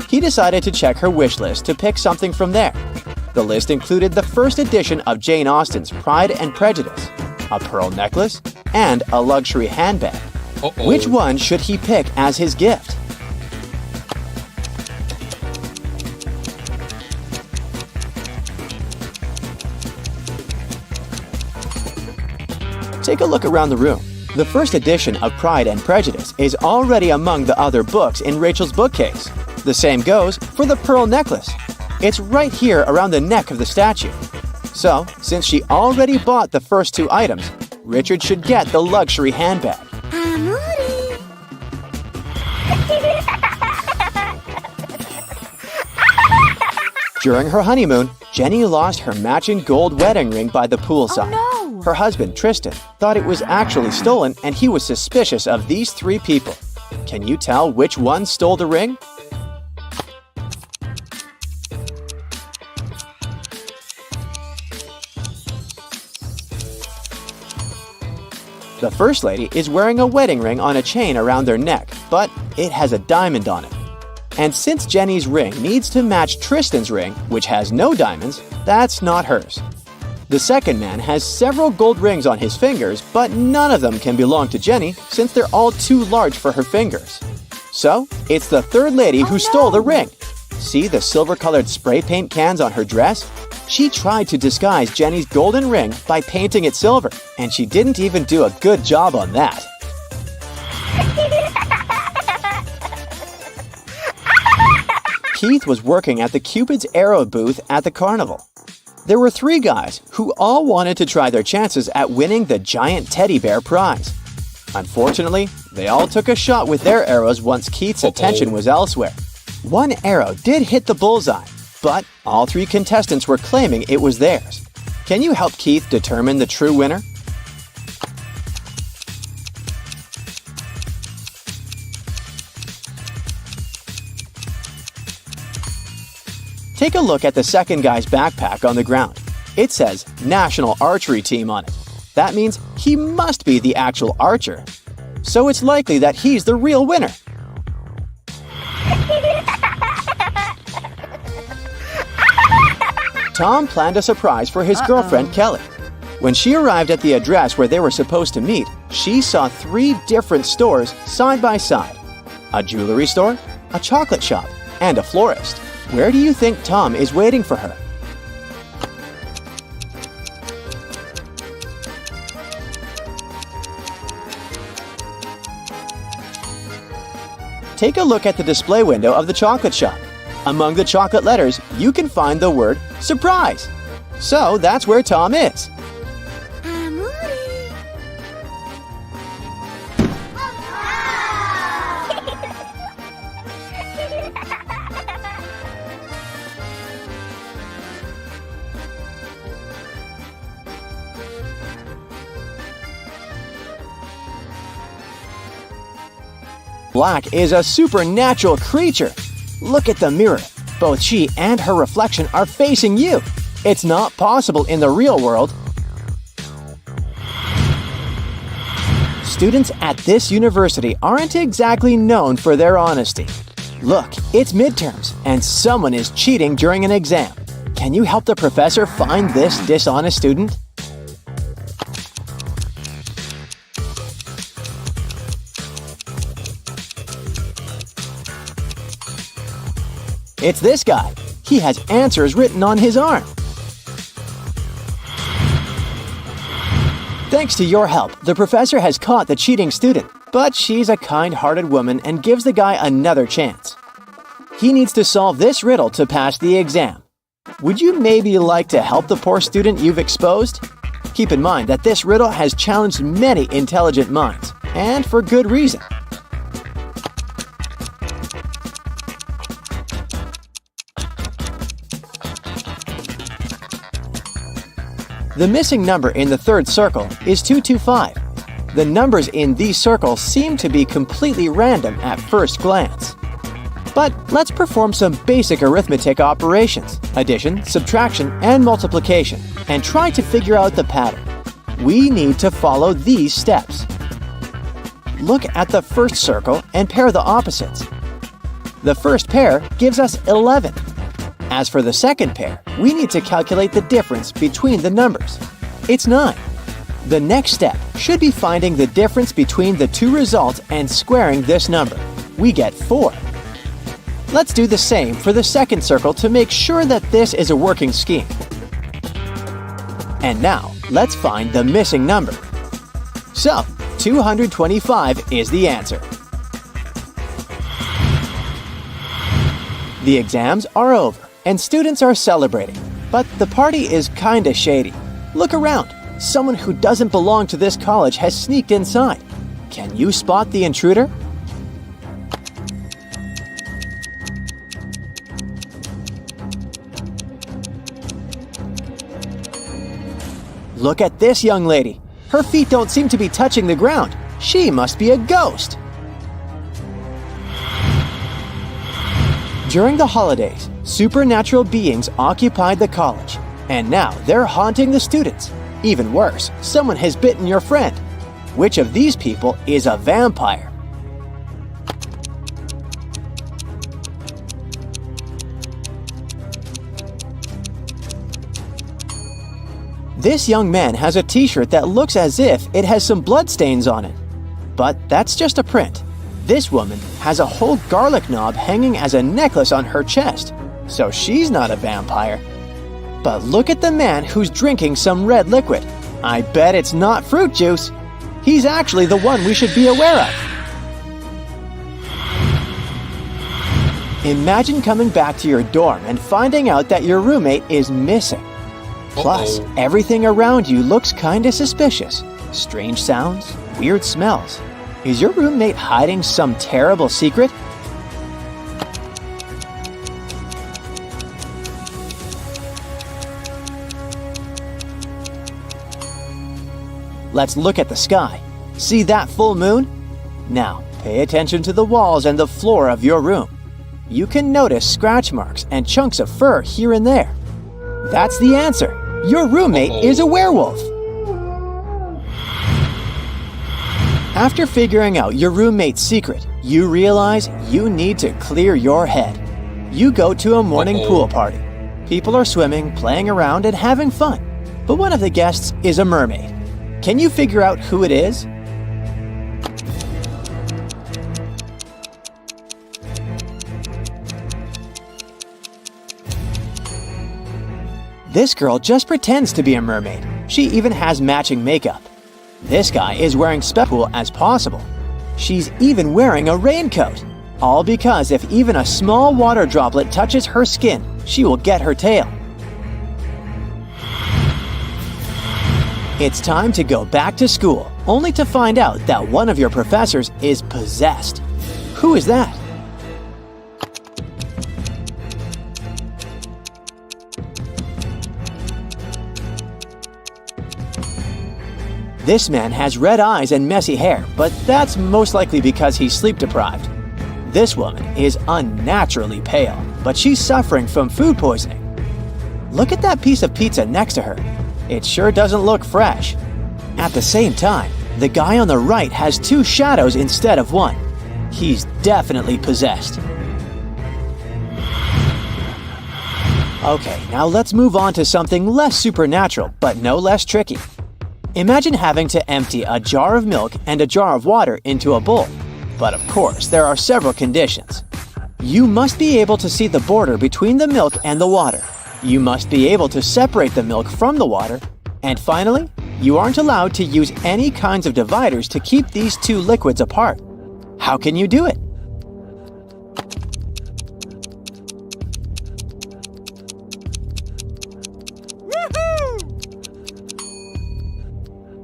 He decided to check her wish list to pick something from there. The list included the first edition of Jane Austen's Pride and Prejudice, a pearl necklace, and a luxury handbag. Which one should he pick as his gift? Take a look around the room. The first edition of Pride and Prejudice is already among the other books in Rachel's bookcase. The same goes for the pearl necklace. It's right here around the neck of the statue. So, since she already bought the first 2 items, Richard should get the luxury handbag. During her honeymoon, Jenny lost her matching gold wedding ring by the poolside. Her husband, Tristan, thought it was actually stolen and he was suspicious of these 3 people. Can you tell which one stole the ring? The first lady is wearing a wedding ring on a chain around their neck, but it has a diamond on it. And since Jenny's ring needs to match Tristan's ring, which has no diamonds, that's not hers. The second man has several gold rings on his fingers, but none of them can belong to Jenny since they're all too large for her fingers. So, it's the third lady who stole the ring. See the silver-colored spray paint cans on her dress? She tried to disguise Jenny's golden ring by painting it silver, and she didn't even do a good job on that. Keith was working at the Cupid's Arrow booth at the carnival. There were 3 guys who all wanted to try their chances at winning the giant teddy bear prize. Unfortunately, they all took a shot with their arrows once Keith's attention was elsewhere. One arrow did hit the bullseye, but all 3 contestants were claiming it was theirs. Can you help Keith determine the true winner? Take a look at the second guy's backpack on the ground. It says National Archery Team on it. That means he must be the actual archer. So it's likely that he's the real winner. Tom planned a surprise for his girlfriend, Kelly. When she arrived at the address where they were supposed to meet, she saw 3 different stores side by side. A jewelry store, a chocolate shop, and a florist. Where do you think Tom is waiting for her? Take a look at the display window of the chocolate shop. Among the chocolate letters, you can find the word surprise. So that's where Tom is. Black is a supernatural creature. Look at the mirror. Both she and her reflection are facing you. It's not possible in the real world. Students at this university aren't exactly known for their honesty. Look, it's midterms, and someone is cheating during an exam. Can you help the professor find this dishonest student? It's this guy. He has answers written on his arm. Thanks to your help, the professor has caught the cheating student, but she's a kind-hearted woman and gives the guy another chance. He needs to solve this riddle to pass the exam. Would you maybe like to help the poor student you've exposed? Keep in mind that this riddle has challenged many intelligent minds, and for good reason. The missing number in the third circle is 225. The numbers in these circles seem to be completely random at first glance. But let's perform some basic arithmetic operations, addition, subtraction, and multiplication, and try to figure out the pattern. We need to follow these steps. Look at the first circle and pair the opposites. The first pair gives us 11. As for the second pair, we need to calculate the difference between the numbers. It's 9. The next step should be finding the difference between the two results and squaring this number. We get 4. Let's do the same for the second circle to make sure that this is a working scheme. And now, let's find the missing number. So, 225 is the answer. The exams are over, and students are celebrating. But the party is kinda shady. Look around. Someone who doesn't belong to this college has sneaked inside. Can you spot the intruder? Look at this young lady. Her feet don't seem to be touching the ground. She must be a ghost. During the holidays, supernatural beings occupied the college, and now they're haunting the students. Even worse, someone has bitten your friend. Which of these people is a vampire? This young man has a t-shirt that looks as if it has some bloodstains on it. But that's just a print. This woman has a whole garlic knob hanging as a necklace on her chest, so she's not a vampire. But look at the man who's drinking some red liquid. I bet it's not fruit juice. He's actually the one we should be aware of. Imagine coming back to your dorm and finding out that your roommate is missing. Plus, everything around you looks kinda suspicious. Strange sounds, weird smells. Is your roommate hiding some terrible secret? Let's look at the sky. See that full moon? Now, pay attention to the walls and the floor of your room. You can notice scratch marks and chunks of fur here and there. That's the answer. Your roommate is a werewolf. After figuring out your roommate's secret, you realize you need to clear your head. You go to a morning pool party. People are swimming, playing around, and having fun. But one of the guests is a mermaid. Can you figure out who it is? This girl just pretends to be a mermaid. She even has matching makeup. This guy is wearing cool as possible. She's even wearing a raincoat. All because if even a small water droplet touches her skin, she will get her tail. It's time to go back to school, only to find out that one of your professors is possessed. Who is that? This man has red eyes and messy hair, but that's most likely because he's sleep deprived. This woman is unnaturally pale, but she's suffering from food poisoning. Look at that piece of pizza next to her. It sure doesn't look fresh. At the same time, The guy on the right has two shadows instead of one. He's definitely possessed. Okay, now let's move on to something less supernatural, but no less tricky. Imagine having to empty a jar of milk and a jar of water into a bowl. But of course, there are several conditions. You must be able to see the border between the milk and the water. You must be able to separate the milk from the water. And finally, you aren't allowed to use any kinds of dividers to keep these two liquids apart. How can you do it?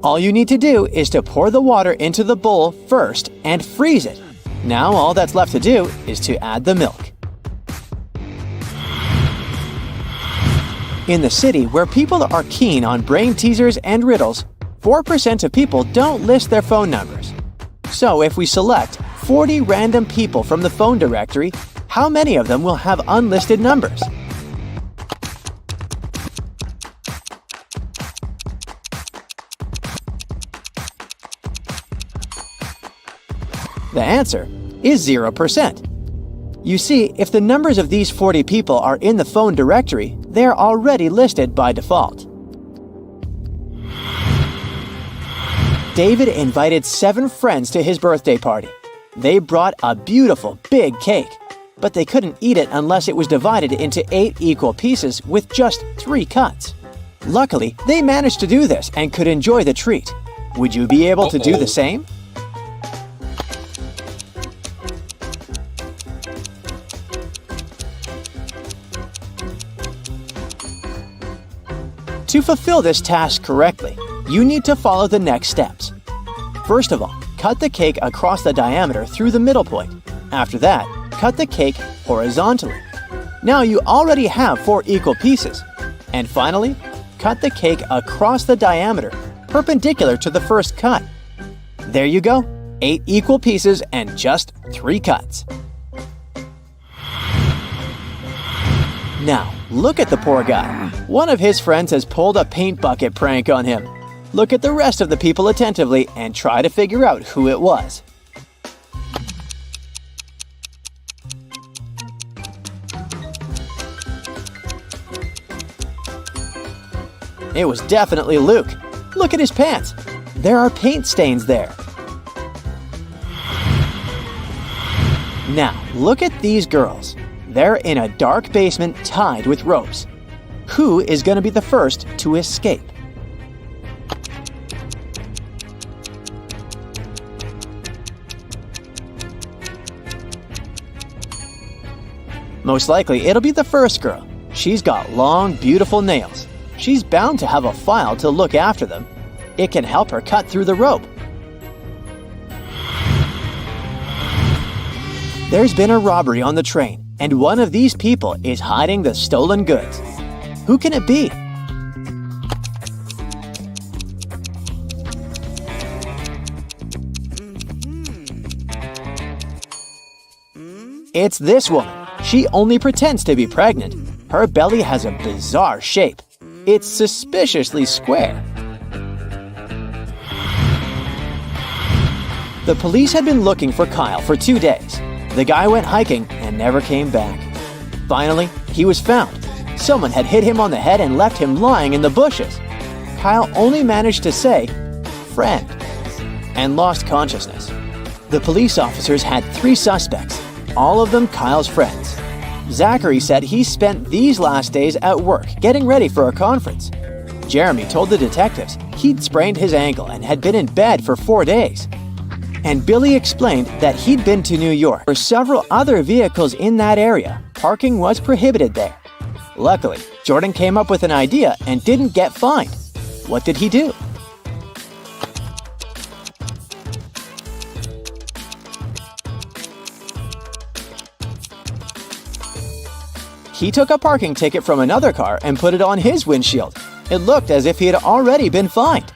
All you need to do is to pour the water into the bowl first and freeze it. Now all that's left to do is to add the milk. In the city, where people are keen on brain teasers and riddles, 4% of people don't list their phone numbers. So if we select 40 random people from the phone directory, how many of them will have unlisted numbers? The answer is 0%. You see, if the numbers of these 40 people are in the phone directory, they're already listed by default. David invited 7 friends to his birthday party. They brought a beautiful big cake, but they couldn't eat it unless it was divided into 8 equal pieces with just 3 cuts. Luckily, they managed to do this and could enjoy the treat. Would you be able to do the same? To fulfill this task correctly, you need to follow the next steps. First of all, cut the cake across the diameter through the middle point. After that, cut the cake horizontally. Now you already have 4 equal pieces. And finally, cut the cake across the diameter, perpendicular to the first cut. There you go, 8 equal pieces and just 3 cuts. Now, look at the poor guy. One of his friends has pulled a paint bucket prank on him. Look at the rest of the people attentively and try to figure out who it was. It was definitely Luke. Look at his pants. There are paint stains there. Now, look at these girls. They're in a dark basement tied with ropes. Who is going to be the first to escape? Most likely, it'll be the first girl. She's got long, beautiful nails. She's bound to have a file to look after them. It can help her cut through the rope. There's been a robbery on the train, and one of these people is hiding the stolen goods. Who can it be? It's this woman. She only pretends to be pregnant. Her belly has a bizarre shape. It's suspiciously square. The police had been looking for Kyle for 2 days. The guy went hiking and never came back. Finally, he was found. Someone had hit him on the head and left him lying in the bushes. Kyle only managed to say, "Friend," and lost consciousness. The police officers had 3 suspects, all of them Kyle's friends. Zachary said he spent these last days at work getting ready for a conference. Jeremy told the detectives he'd sprained his ankle and had been in bed for 4 days. And Billy explained that he'd been to New York. For several other vehicles in that area, parking was prohibited there. Luckily, Jordan came up with an idea and didn't get fined. What did he do? He took a parking ticket from another car and put it on his windshield. It looked as if he had already been fined.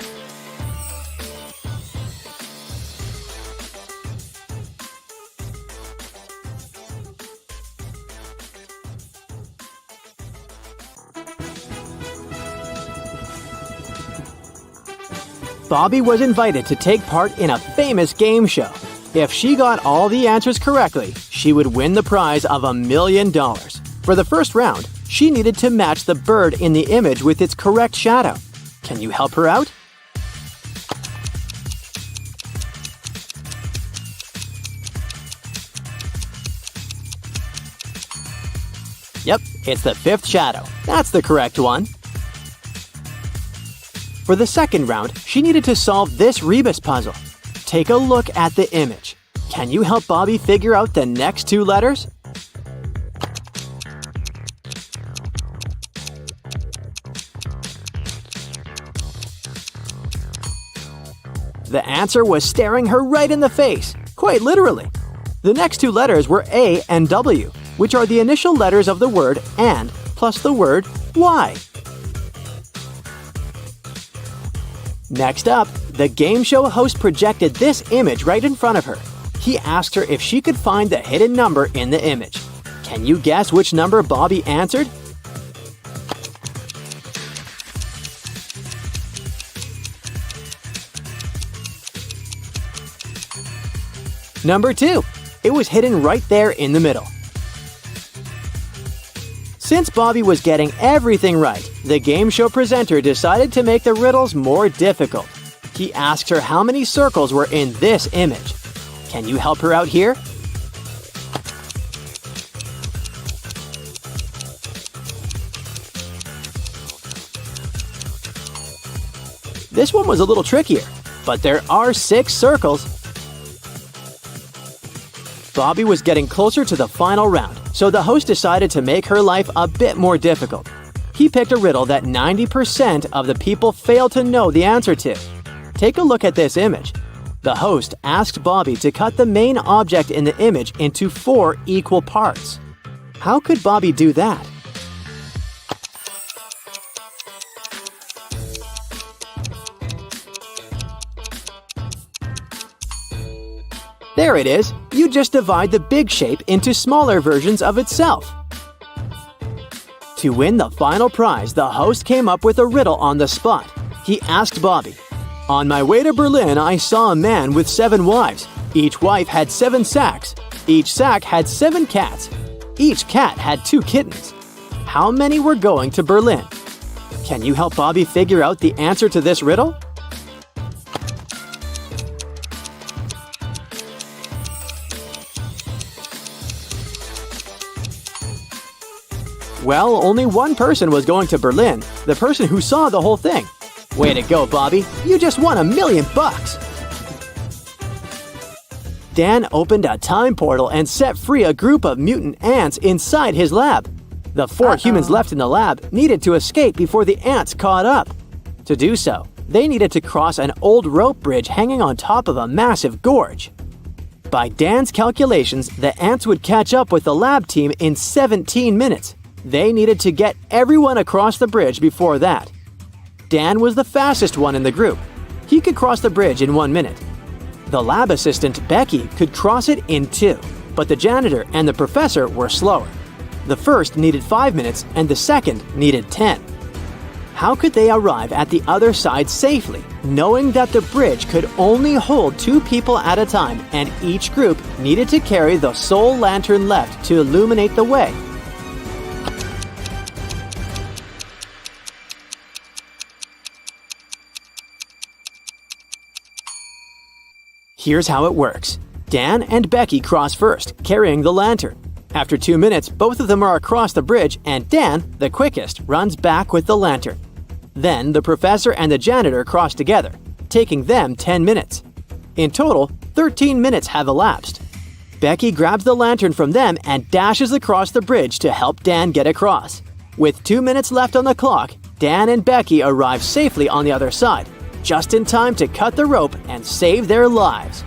Bobby was invited to take part in a famous game show. If she got all the answers correctly, she would win the prize of $1 million. For the first round, she needed to match the bird in the image with its correct shadow. Can you help her out? Yep, it's the fifth shadow. That's the correct one. For the second round, she needed to solve this rebus puzzle. Take a look at the image. Can you help Bobby figure out the next two letters? The answer was staring her right in the face, quite literally. The next two letters were A and W, which are the initial letters of the word and plus the word why. Next up, the game show host projected this image right in front of her. He asked her if she could find the hidden number in the image. Can you guess which number Bobby answered? Number 2. It was hidden right there in the middle. Since Bobby was getting everything right, the game show presenter decided to make the riddles more difficult. He asked her how many circles were in this image. Can you help her out here? This one was a little trickier, but there are 6 circles. Bobby was getting closer to the final round, so the host decided to make her life a bit more difficult. He picked a riddle that 90% of the people failed to know the answer to. Take a look at this image. The host asked Bobby to cut the main object in the image into 4 equal parts. How could Bobby do that? There it is. You just divide the big shape into smaller versions of itself. To win the final prize, the host came up with a riddle on the spot. He asked Bobby, "On my way to Berlin, I saw a man with 7 wives. Each wife had 7 sacks. Each sack had 7 cats. Each cat had 2 kittens. How many were going to Berlin?" Can you help Bobby figure out the answer to this riddle? Well, only one person was going to Berlin, the person who saw the whole thing. Way to go, Bobby. You just won $1 million. Dan opened a time portal and set free a group of mutant ants inside his lab. The 4 humans left in the lab needed to escape before the ants caught up. To do so, they needed to cross an old rope bridge hanging on top of a massive gorge. By Dan's calculations, the ants would catch up with the lab team in 17 minutes. They needed to get everyone across the bridge before that. Dan was the fastest one in the group. He could cross the bridge in 1 minute. The lab assistant, Becky, could cross it in 2, but the janitor and the professor were slower. The first needed 5 minutes and the second needed 10. How could they arrive at the other side safely, knowing that the bridge could only hold 2 people at a time and each group needed to carry the sole lantern left to illuminate the way? Here's how it works. Dan and Becky cross first, carrying the lantern. After 2 minutes, both of them are across the bridge and Dan, the quickest, runs back with the lantern. Then the professor and the janitor cross together, taking them 10 minutes. In total, 13 minutes have elapsed. Becky grabs the lantern from them and dashes across the bridge to help Dan get across. With 2 minutes left on the clock, Dan and Becky arrive safely on the other side, just in time to cut the rope and save their lives.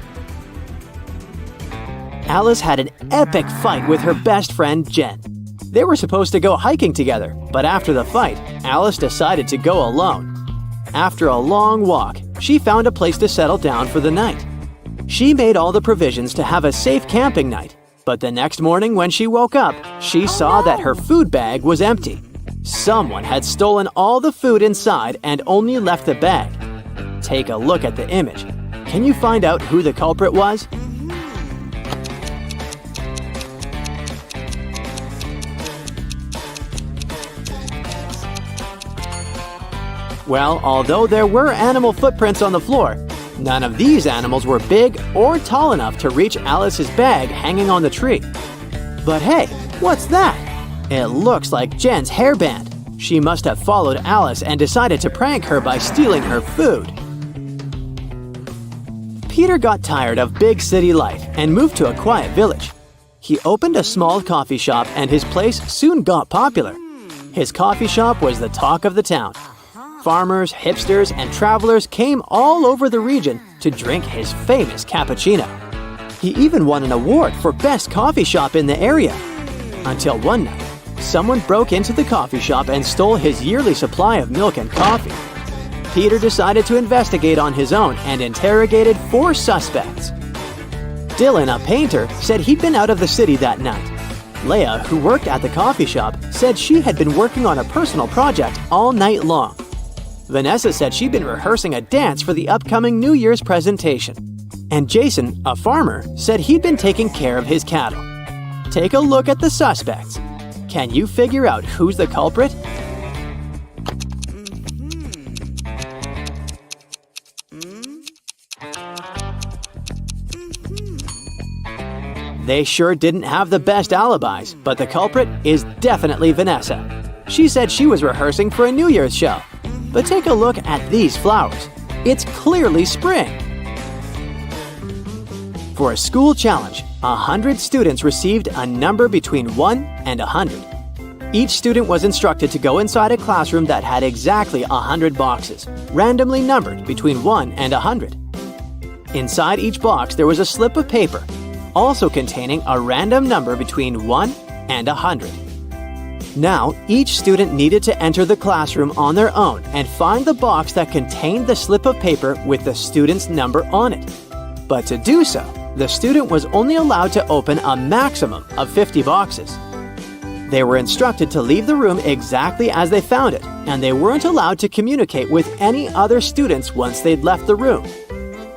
Alice had an epic fight with her best friend Jen. They were supposed to go hiking together, but after the fight, Alice decided to go alone. After a long walk, she found a place to settle down for the night. She made all the provisions to have a safe camping night, but the next morning when she woke up, she saw that her food bag was empty. Someone had stolen all the food inside and only left the bag. Take a look at the image. Can you find out who the culprit was? Well, although there were animal footprints on the floor, none of these animals were big or tall enough to reach Alice's bag hanging on the tree. But hey, what's that? It looks like Jen's hairband. She must have followed Alice and decided to prank her by stealing her food. Peter got tired of big city life and moved to a quiet village. He opened a small coffee shop and his place soon got popular. His coffee shop was the talk of the town. Farmers, hipsters, and travelers came all over the region to drink his famous cappuccino. He even won an award for best coffee shop in the area. Until one night, someone broke into the coffee shop and stole his yearly supply of milk and coffee. Peter decided to investigate on his own and interrogated 4 suspects. Dylan, a painter, said he'd been out of the city that night. Leah, who worked at the coffee shop, said she had been working on a personal project all night long. Vanessa said she'd been rehearsing a dance for the upcoming New Year's presentation. And Jason, a farmer, said he'd been taking care of his cattle. Take a look at the suspects. Can you figure out who's the culprit? They sure didn't have the best alibis, but the culprit is definitely Vanessa. She said she was rehearsing for a New Year's show. But take a look at these flowers. It's clearly spring. For a school challenge, 100 students received a number between 1 and 100. Each student was instructed to go inside a classroom that had exactly 100 boxes, randomly numbered between 1 and 100. Inside each box there was a slip of paper, also containing a random number between 1 and 100. Now, each student needed to enter the classroom on their own and find the box that contained the slip of paper with the student's number on it. But to do so, the student was only allowed to open a maximum of 50 boxes. They were instructed to leave the room exactly as they found it, and they weren't allowed to communicate with any other students once they'd left the room.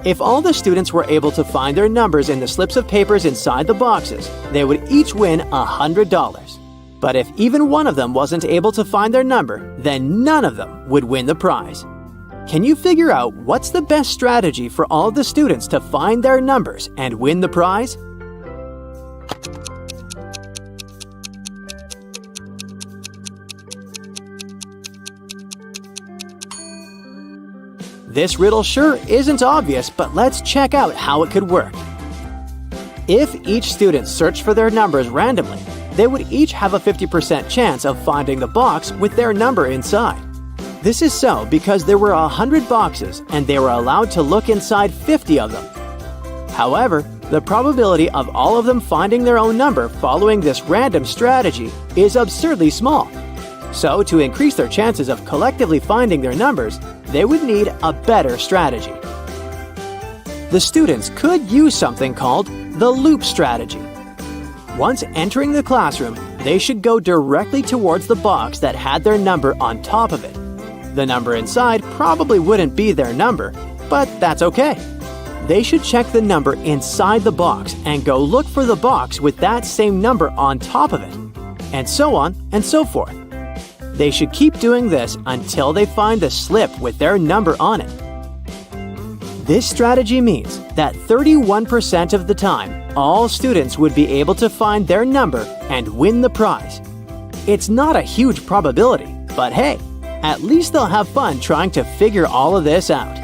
If all the students were able to find their numbers in the slips of papers inside the boxes, they would each win $100. But if even one of them wasn't able to find their number, then none of them would win the prize. Can you figure out what's the best strategy for all of the students to find their numbers and win the prize? This riddle sure isn't obvious, but let's check out how it could work. If each student searched for their numbers randomly, they would each have a 50% chance of finding the box with their number inside. This is so because there were 100 boxes and they were allowed to look inside 50 of them. However, the probability of all of them finding their own number following this random strategy is absurdly small. So, to increase their chances of collectively finding their numbers, they would need a better strategy. The students could use something called the loop strategy. Once entering the classroom, they should go directly towards the box that had their number on top of it. The number inside probably wouldn't be their number, but that's okay. They should check the number inside the box and go look for the box with that same number on top of it, and so on and so forth. They should keep doing this until they find the slip with their number on it. This strategy means that 31% of the time, all students would be able to find their number and win the prize. It's not a huge probability, but hey, at least they'll have fun trying to figure all of this out.